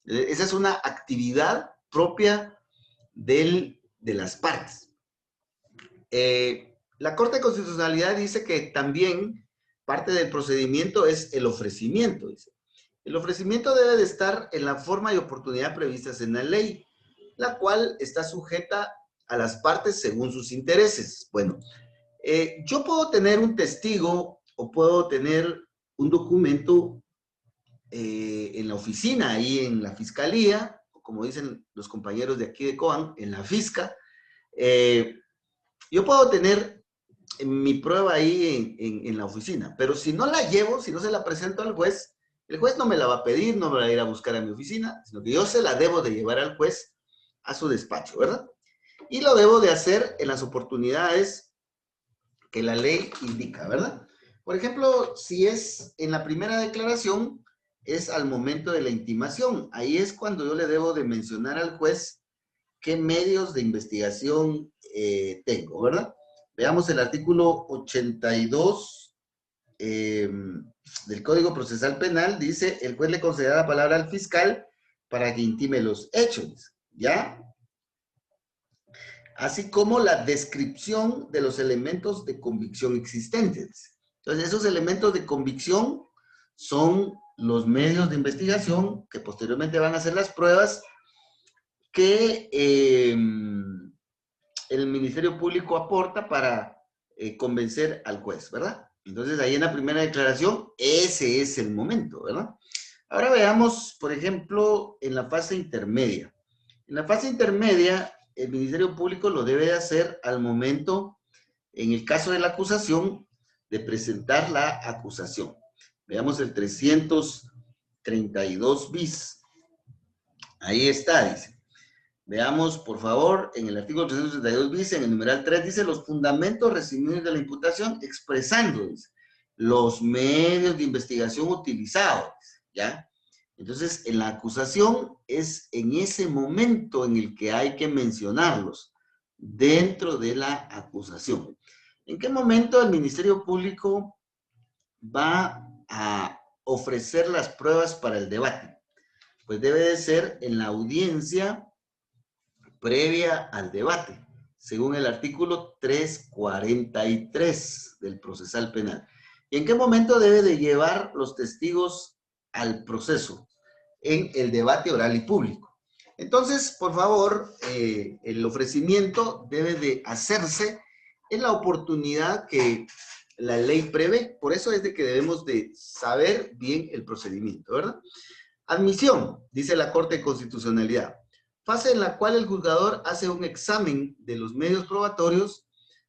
Esa es una actividad propia de las partes. La Corte de Constitucionalidad dice que también parte del procedimiento es el ofrecimiento. Dice. El ofrecimiento debe de estar en la forma y oportunidad previstas en la ley, la cual está sujeta a las partes según sus intereses. Bueno, yo puedo tener un testigo o puedo tener un documento en la oficina, ahí en la fiscalía, o como dicen los compañeros de aquí de COAN, en la fisca. Yo puedo tener mi prueba ahí en la oficina, pero si no la llevo, si no se la presento al juez, el juez no me la va a pedir, no me va a ir a buscar a mi oficina, sino que yo se la debo de llevar al juez a su despacho, ¿verdad? Y lo debo de hacer en las oportunidades que la ley indica, ¿verdad? Por ejemplo, si es en la primera declaración, es al momento de la intimación. Ahí es cuando yo le debo de mencionar al juez qué medios de investigación tengo, ¿verdad? Veamos el artículo 82 del Código Procesal Penal. Dice, el juez le concederá la palabra al fiscal para que intime los hechos, ¿ya? Así como la descripción de los elementos de convicción existentes. Entonces, esos elementos de convicción son los medios de investigación que posteriormente van a hacer las pruebas que el Ministerio Público aporta para convencer al juez, ¿verdad? Entonces, ahí en la primera declaración, ese es el momento, ¿verdad? Ahora veamos, por ejemplo, en la fase intermedia. En la fase intermedia, el Ministerio Público lo debe de hacer al momento, en el caso de la acusación, de presentar la acusación. Veamos el 332 bis. Ahí está, dice. Veamos, por favor, en el artículo 332 bis, en el numeral 3, dice los fundamentos recibidos de la imputación, expresando, dice, los medios de investigación utilizados, ¿ya? Entonces, en la acusación es en ese momento en el que hay que mencionarlos, dentro de la acusación. ¿En qué momento el Ministerio Público va a ofrecer las pruebas para el debate? Pues debe de ser en la audiencia previa al debate, según el artículo 343 del procesal penal. ¿Y en qué momento debe de llevar los testigos al proceso? En el debate oral y público. Entonces, por favor, el ofrecimiento debe de hacerse en la oportunidad que la ley prevé. Por eso es de que debemos de saber bien el procedimiento, ¿verdad? Admisión, dice la Corte de Constitucionalidad. Fase en la cual el juzgador hace un examen de los medios probatorios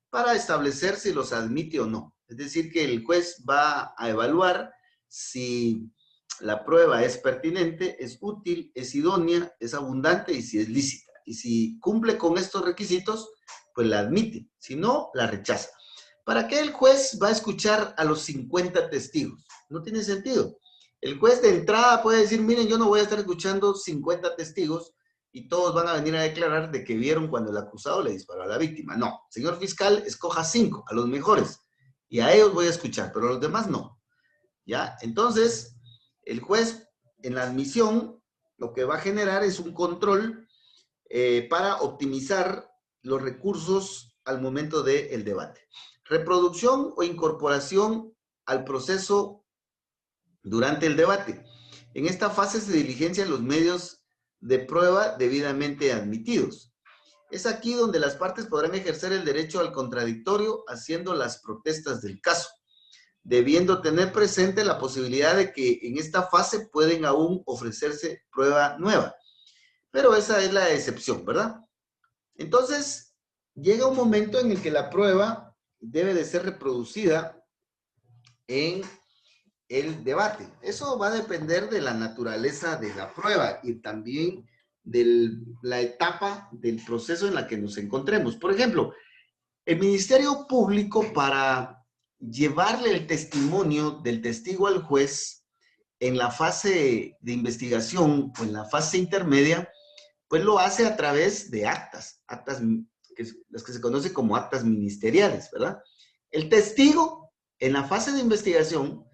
para establecer si los admite o no. Es decir, que el juez va a evaluar si la prueba es pertinente, es útil, es idónea, es abundante y si es lícita. Y si cumple con estos requisitos, pues la admite. Si no, la rechaza. ¿Para qué el juez va a escuchar a los 50 testigos? No tiene sentido. El juez de entrada puede decir, miren, yo no voy a estar escuchando 50 testigos y todos van a venir a declarar de que vieron cuando el acusado le disparó a la víctima. No, señor fiscal, escoja 5, a los mejores, y a ellos voy a escuchar, pero a los demás no. ¿Ya? Entonces, el juez en la admisión lo que va a generar es un control para optimizar los recursos al momento del debate. Reproducción o incorporación al proceso durante el debate. En esta fase se diligencian los medios de prueba debidamente admitidos. Es aquí donde las partes podrán ejercer el derecho al contradictorio haciendo las protestas del caso, debiendo tener presente la posibilidad de que en esta fase pueden aún ofrecerse prueba nueva. Pero esa es la excepción, ¿verdad? Entonces, llega un momento en el que la prueba debe de ser reproducida en el debate. Eso va a depender de la naturaleza de la prueba y también de la etapa del proceso en la que nos encontremos. Por ejemplo, el Ministerio Público, para llevarle el testimonio del testigo al juez en la fase de investigación o en la fase intermedia, pues lo hace a través de actas, las que se conocen como actas ministeriales, ¿verdad? El testigo en la fase de investigación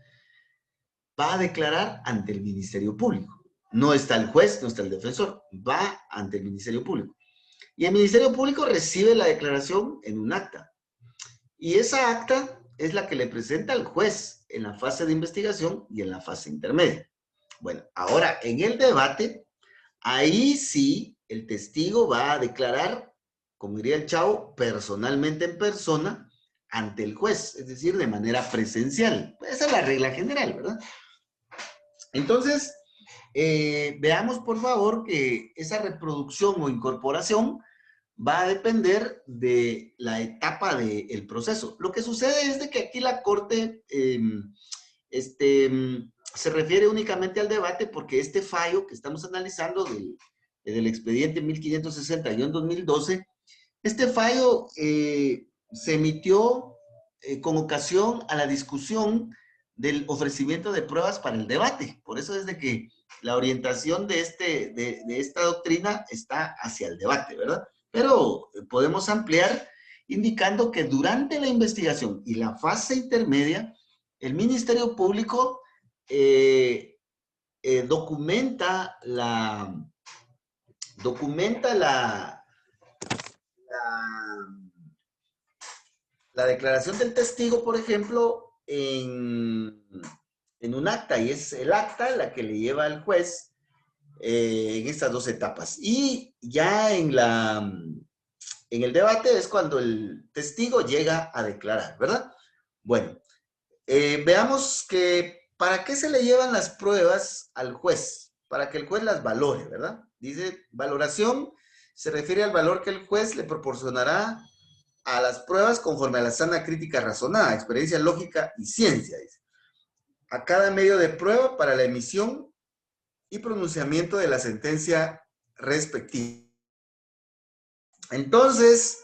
va a declarar ante el Ministerio Público. No está el juez, no está el defensor, va ante el Ministerio Público. Y el Ministerio Público recibe la declaración en un acta. Y esa acta es la que le presenta al juez en la fase de investigación y en la fase intermedia. Bueno, ahora en el debate, ahí sí el testigo va a declarar, como diría el Chavo, personalmente en persona ante el juez, es decir, de manera presencial. Esa es la regla general, ¿verdad? Entonces, veamos por favor que esa reproducción o incorporación va a depender de la etapa del proceso. Lo que sucede es de que aquí la Corte se refiere únicamente al debate porque este fallo que estamos analizando del expediente 1560-2012, este fallo se emitió con ocasión a la discusión del ofrecimiento de pruebas para el debate. Por eso es de que la orientación de esta doctrina está hacia el debate, ¿verdad? Pero podemos ampliar indicando que durante la investigación y la fase intermedia, el Ministerio Público documenta la declaración del testigo, por ejemplo, en un acta, y es el acta la que le lleva al juez en estas dos etapas. Y ya en el debate es cuando el testigo llega a declarar, ¿verdad? Bueno, Veamos que ¿para qué se le llevan las pruebas al juez? Para que el juez las valore, ¿verdad? Dice, valoración se refiere al valor que el juez le proporcionará a las pruebas conforme a la sana crítica razonada, experiencia lógica y ciencia, dice. A cada medio de prueba para la emisión y pronunciamiento de la sentencia respectiva. Entonces,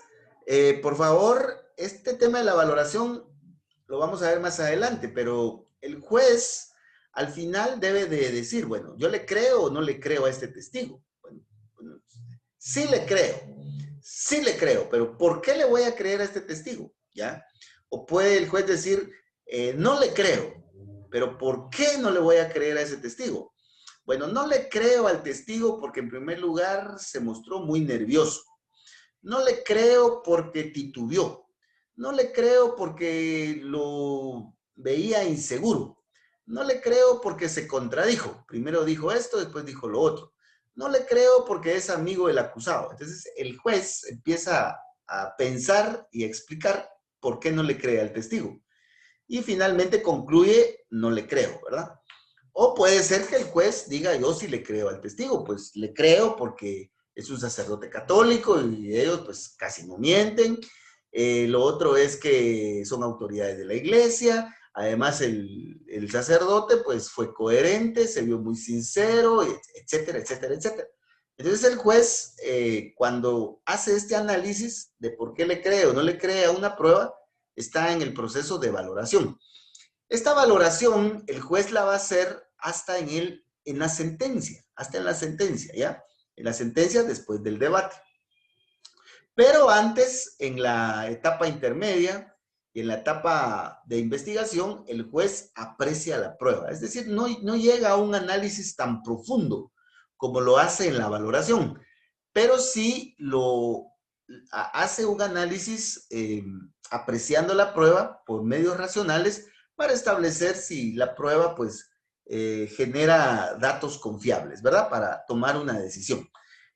por favor, este tema de la valoración lo vamos a ver más adelante, pero el juez al final debe de decir, bueno, ¿yo le creo o no le creo a este testigo? Bueno, sí le creo, pero ¿por qué le voy a creer a este testigo? ¿Ya? O puede el juez decir, no le creo, pero ¿por qué no le voy a creer a ese testigo? Bueno, no le creo al testigo porque en primer lugar se mostró muy nervioso. No le creo porque titubeó. No le creo porque lo veía inseguro. No le creo porque se contradijo. Primero dijo esto, después dijo lo otro. No le creo porque es amigo del acusado. Entonces el juez empieza a pensar y a explicar por qué no le cree al testigo. Y finalmente concluye, no le creo, ¿verdad? O puede ser que el juez diga, yo sí le creo al testigo, pues le creo porque es un sacerdote católico y ellos pues casi no mienten. Lo otro es que son autoridades de la iglesia. Además, el sacerdote pues fue coherente, se vio muy sincero, etcétera, etcétera, etcétera. Entonces el juez, cuando hace este análisis de por qué le cree o no le cree a una prueba, está en el proceso de valoración. Esta valoración el juez la va a hacer hasta en la sentencia, hasta en la sentencia, ¿ya? En la sentencia después del debate. Pero antes, en la etapa intermedia y en la etapa de investigación, el juez aprecia la prueba. Es decir, no llega a un análisis tan profundo como lo hace en la valoración, pero sí hace un análisis apreciando la prueba por medios racionales para establecer si la prueba pues genera datos confiables, ¿verdad? Para tomar una decisión.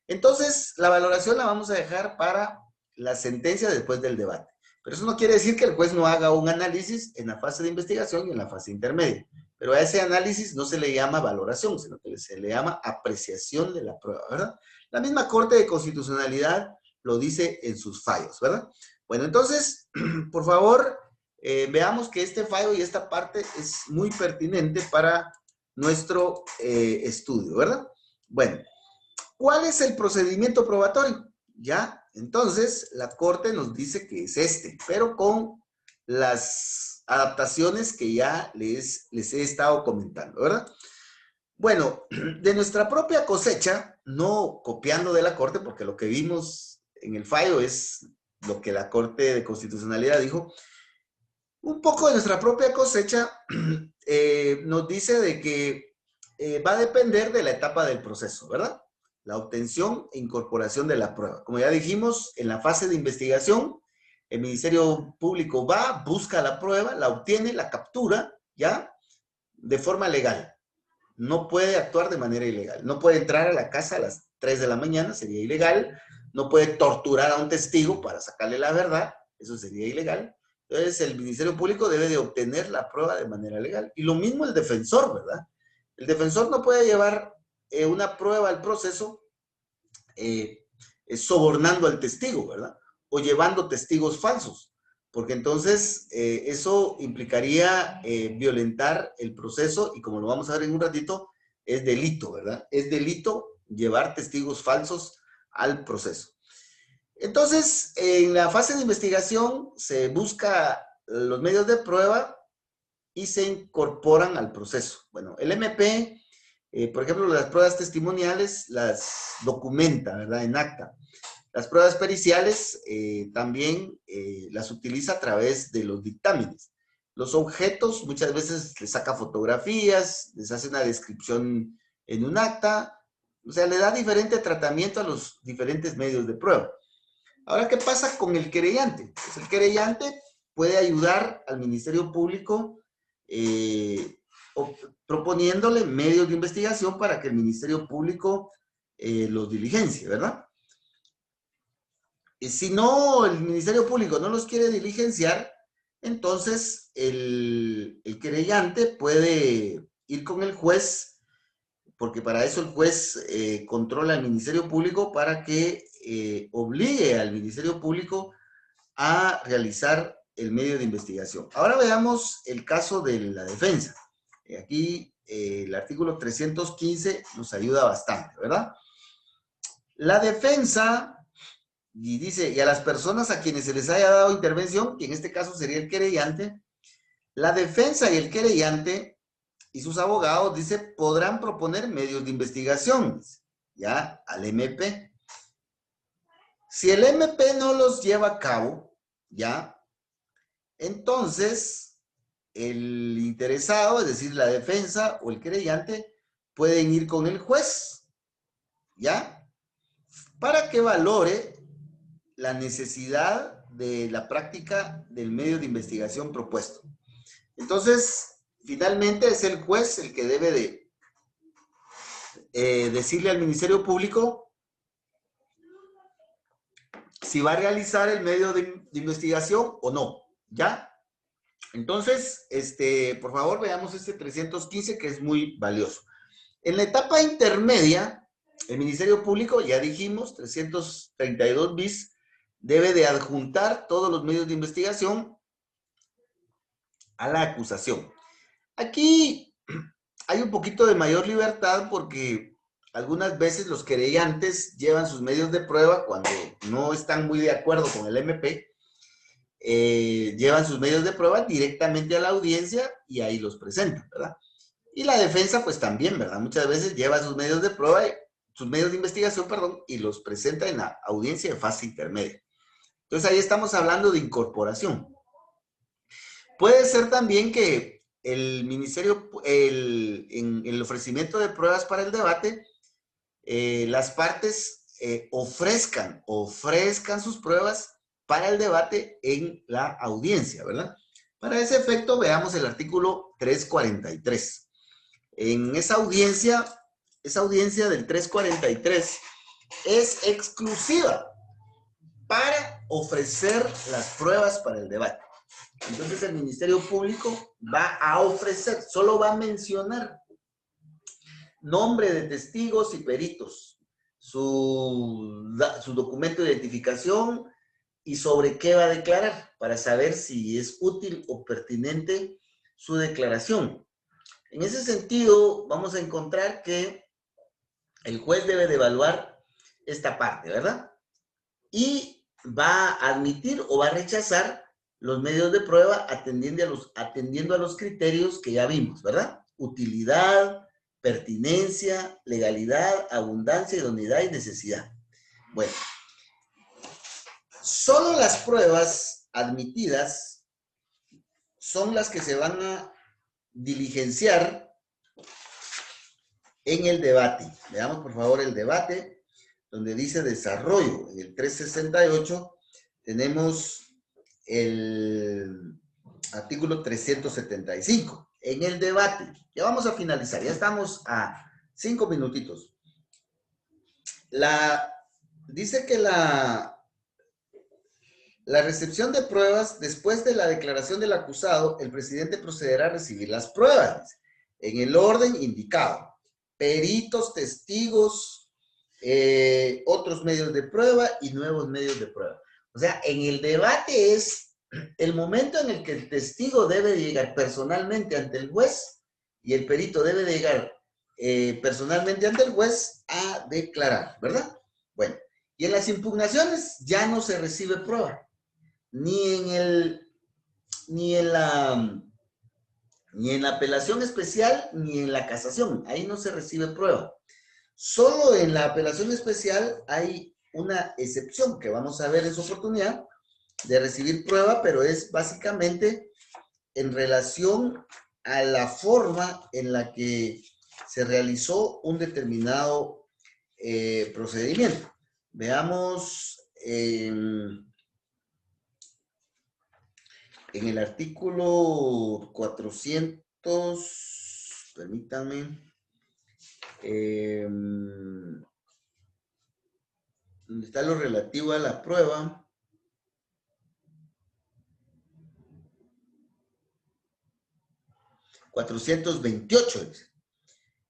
Entonces, la valoración la vamos a dejar para la sentencia después del debate. Pero eso no quiere decir que el juez no haga un análisis en la fase de investigación y en la fase intermedia. Pero a ese análisis no se le llama valoración, sino que se le llama apreciación de la prueba, ¿verdad? La misma Corte de Constitucionalidad lo dice en sus fallos, ¿verdad? Bueno, entonces, por favor, veamos que este fallo y esta parte es muy pertinente para nuestro estudio, ¿verdad? Bueno, ¿cuál es el procedimiento probatorio? Ya, entonces la Corte nos dice que es este, pero con las adaptaciones que ya les he estado comentando, ¿verdad? Bueno, de nuestra propia cosecha, no copiando de la Corte, porque lo que vimos en el fallo es lo que la Corte de Constitucionalidad dijo, un poco de nuestra propia cosecha nos dice de que va a depender de la etapa del proceso, ¿verdad? La obtención e incorporación de la prueba. Como ya dijimos, en la fase de investigación, el Ministerio Público va, busca la prueba, la obtiene, la captura, ¿ya? De forma legal. No puede actuar de manera ilegal. No puede entrar a la casa a las 3 de la mañana, sería ilegal. No puede torturar a un testigo para sacarle la verdad, eso sería ilegal. Entonces, el Ministerio Público debe de obtener la prueba de manera legal. Y lo mismo el defensor, ¿verdad? El defensor no puede llevar una prueba al proceso sobornando al testigo, ¿verdad? O llevando testigos falsos, porque entonces eso implicaría violentar el proceso y como lo vamos a ver en un ratito, es delito, ¿verdad? Es delito llevar testigos falsos al proceso. Entonces, en la fase de investigación se busca los medios de prueba y se incorporan al proceso. Bueno, el MP, por ejemplo, las pruebas testimoniales las documenta, ¿verdad? En acta. Las pruebas periciales también las utiliza a través de los dictámenes. Los objetos muchas veces les saca fotografías, les hace una descripción en un acta, o sea, le da diferente tratamiento a los diferentes medios de prueba. Ahora, ¿qué pasa con el querellante? Pues el querellante puede ayudar al Ministerio Público proponiéndole medios de investigación para que el Ministerio Público los diligencie, ¿verdad? Si no, el Ministerio Público no los quiere diligenciar, entonces el querellante puede ir con el juez, porque para eso el juez controla al Ministerio Público para que obligue al Ministerio Público a realizar el medio de investigación. Ahora veamos el caso de la defensa. Aquí el artículo 315 nos ayuda bastante, ¿verdad? La defensa, y dice, y a las personas a quienes se les haya dado intervención, que en este caso sería el querellante, la defensa y el querellante y sus abogados, dice, podrán proponer medios de investigación, ya, al MP. Si el MP no los lleva a cabo, ya, entonces el interesado, es decir, la defensa o el querellante, pueden ir con el juez, ya, para que valore la necesidad de la práctica del medio de investigación propuesto. Entonces, finalmente es el juez el que debe de decirle al Ministerio Público si va a realizar el medio de investigación o no, ¿ya? Entonces, por favor, veamos este 315 que es muy valioso. En la etapa intermedia, el Ministerio Público, ya dijimos, 332 bis, debe de adjuntar todos los medios de investigación a la acusación. Aquí hay un poquito de mayor libertad porque algunas veces los querellantes llevan sus medios de prueba cuando no están muy de acuerdo con el MP, llevan sus medios de prueba directamente a la audiencia y ahí los presentan, ¿verdad? Y la defensa, pues también, ¿verdad? Muchas veces lleva sus medios de prueba, sus medios de investigación, perdón, y los presenta en la audiencia de fase intermedia. Entonces ahí estamos hablando de incorporación. Puede ser también que el ministerio, en el ofrecimiento de pruebas para el debate, las partes ofrezcan sus pruebas para el debate en la audiencia, ¿verdad? Para ese efecto, veamos el artículo 343. En esa audiencia del 343 es exclusiva para ofrecer las pruebas para el debate. Entonces el Ministerio Público va a ofrecer, solo va a mencionar nombre de testigos y peritos, su documento de identificación y sobre qué va a declarar para saber si es útil o pertinente su declaración. En ese sentido, vamos a encontrar que el juez debe de evaluar esta parte, ¿verdad? Y va a admitir o va a rechazar los medios de prueba atendiendo a los criterios que ya vimos, ¿verdad? Utilidad, pertinencia, legalidad, abundancia, idoneidad y necesidad. Bueno, solo las pruebas admitidas son las que se van a diligenciar en el debate. Veamos por favor el debate, donde dice desarrollo. En el 368 tenemos el artículo 375. En el debate, ya vamos a finalizar, ya estamos a 5 minutitos. Dice que la recepción de pruebas, después de la declaración del acusado, el presidente procederá a recibir las pruebas en el orden indicado. Peritos, testigos, otros medios de prueba y nuevos medios de prueba. O sea, en el debate es el momento en el que el testigo debe llegar personalmente ante el juez y el perito debe llegar personalmente ante el juez a declarar, ¿verdad? Bueno, y en las impugnaciones ya no se recibe prueba, ni en la apelación especial ni en la casación, ahí no se recibe prueba. Solo en la apelación especial hay una excepción que vamos a ver en su oportunidad de recibir prueba, pero es básicamente en relación a la forma en la que se realizó un determinado procedimiento. Veamos en el artículo 400, permítanme, donde está lo relativo a la prueba. 428, dice.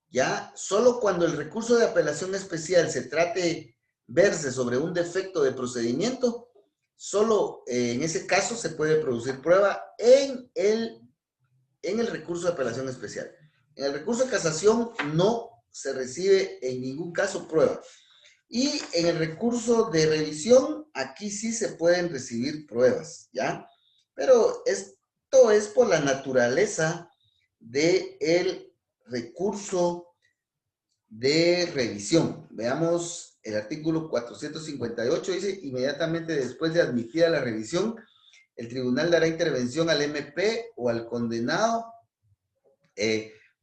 Ya, solo cuando el recurso de apelación especial se trate verse sobre un defecto de procedimiento, solo en ese caso se puede producir prueba en el recurso de apelación especial. En el recurso de casación no se recibe en ningún caso prueba. Y en el recurso de revisión, aquí sí se pueden recibir pruebas, ¿ya? Pero esto es por la naturaleza del recurso de revisión. Veamos el artículo 458, dice, inmediatamente después de admitida la revisión, el tribunal dará intervención al MP o al condenado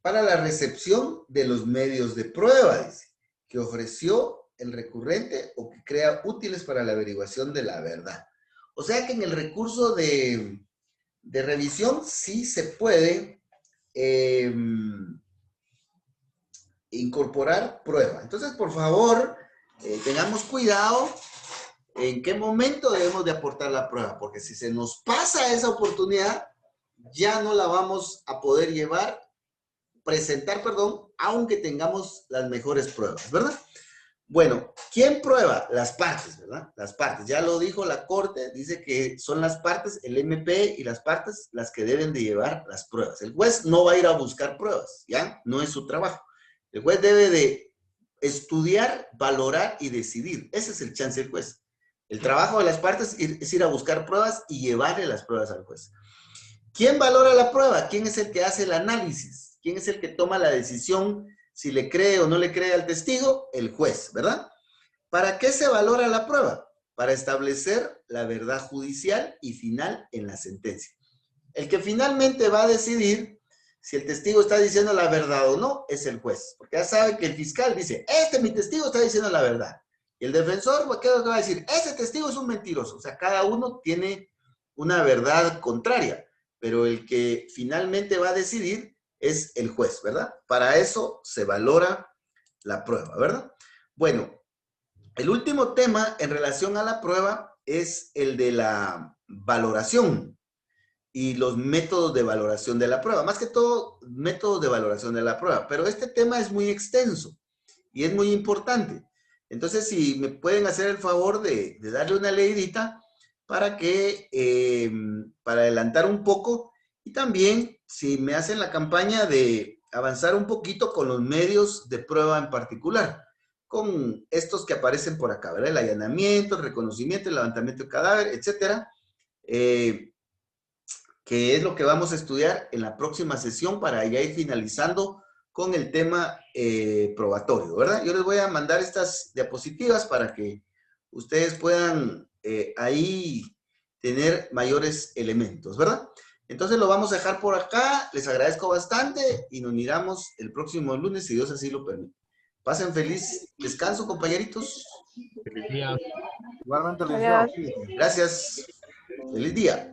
para la recepción de los medios de prueba, dice, que ofreció el recurrente o que crea útiles para la averiguación de la verdad. O sea que en el recurso de revisión sí se puede incorporar prueba. Entonces, por favor, tengamos cuidado en qué momento debemos de aportar la prueba, porque si se nos pasa esa oportunidad, ya no la vamos a poder presentar, aunque tengamos las mejores pruebas, ¿verdad? Bueno, ¿quién prueba? Las partes, ¿verdad? Las partes. Ya lo dijo la Corte, dice que son las partes, el MP y las partes, las que deben de llevar las pruebas. El juez no va a ir a buscar pruebas, ¿ya? No es su trabajo. El juez debe de estudiar, valorar y decidir. Ese es el chance del juez. El trabajo de las partes es ir a buscar pruebas y llevarle las pruebas al juez. ¿Quién valora la prueba? ¿Quién es el que hace el análisis? ¿Quién es el que toma la decisión si le cree o no le cree al testigo? El juez, ¿verdad? ¿Para qué se valora la prueba? Para establecer la verdad judicial y final en la sentencia. El que finalmente va a decidir si el testigo está diciendo la verdad o no es el juez, porque ya sabe que el fiscal dice, mi testigo está diciendo la verdad. Y el defensor, ¿qué es lo que va a decir? Ese testigo es un mentiroso. O sea, cada uno tiene una verdad contraria, pero el que finalmente va a decidir es el juez, ¿verdad? Para eso se valora la prueba, ¿verdad? Bueno, el último tema en relación a la prueba es el de la valoración y los métodos de valoración de la prueba. Más que todo, métodos de valoración de la prueba. Pero este tema es muy extenso y es muy importante. Entonces, si me pueden hacer el favor de darle una leidita para para adelantar un poco, y también si me hacen la campaña de avanzar un poquito con los medios de prueba en particular, con estos que aparecen por acá, ¿verdad? El allanamiento, el reconocimiento, el levantamiento de cadáver, etcétera, que es lo que vamos a estudiar en la próxima sesión para ya ir finalizando con el tema probatorio, ¿verdad? Yo les voy a mandar estas diapositivas para que ustedes puedan ahí tener mayores elementos, ¿verdad? Entonces lo vamos a dejar por acá. Les agradezco bastante y nos miramos el próximo lunes, si Dios así lo permite. Pasen feliz descanso, compañeritos. Igualmente, licenciado. Gracias. Feliz día.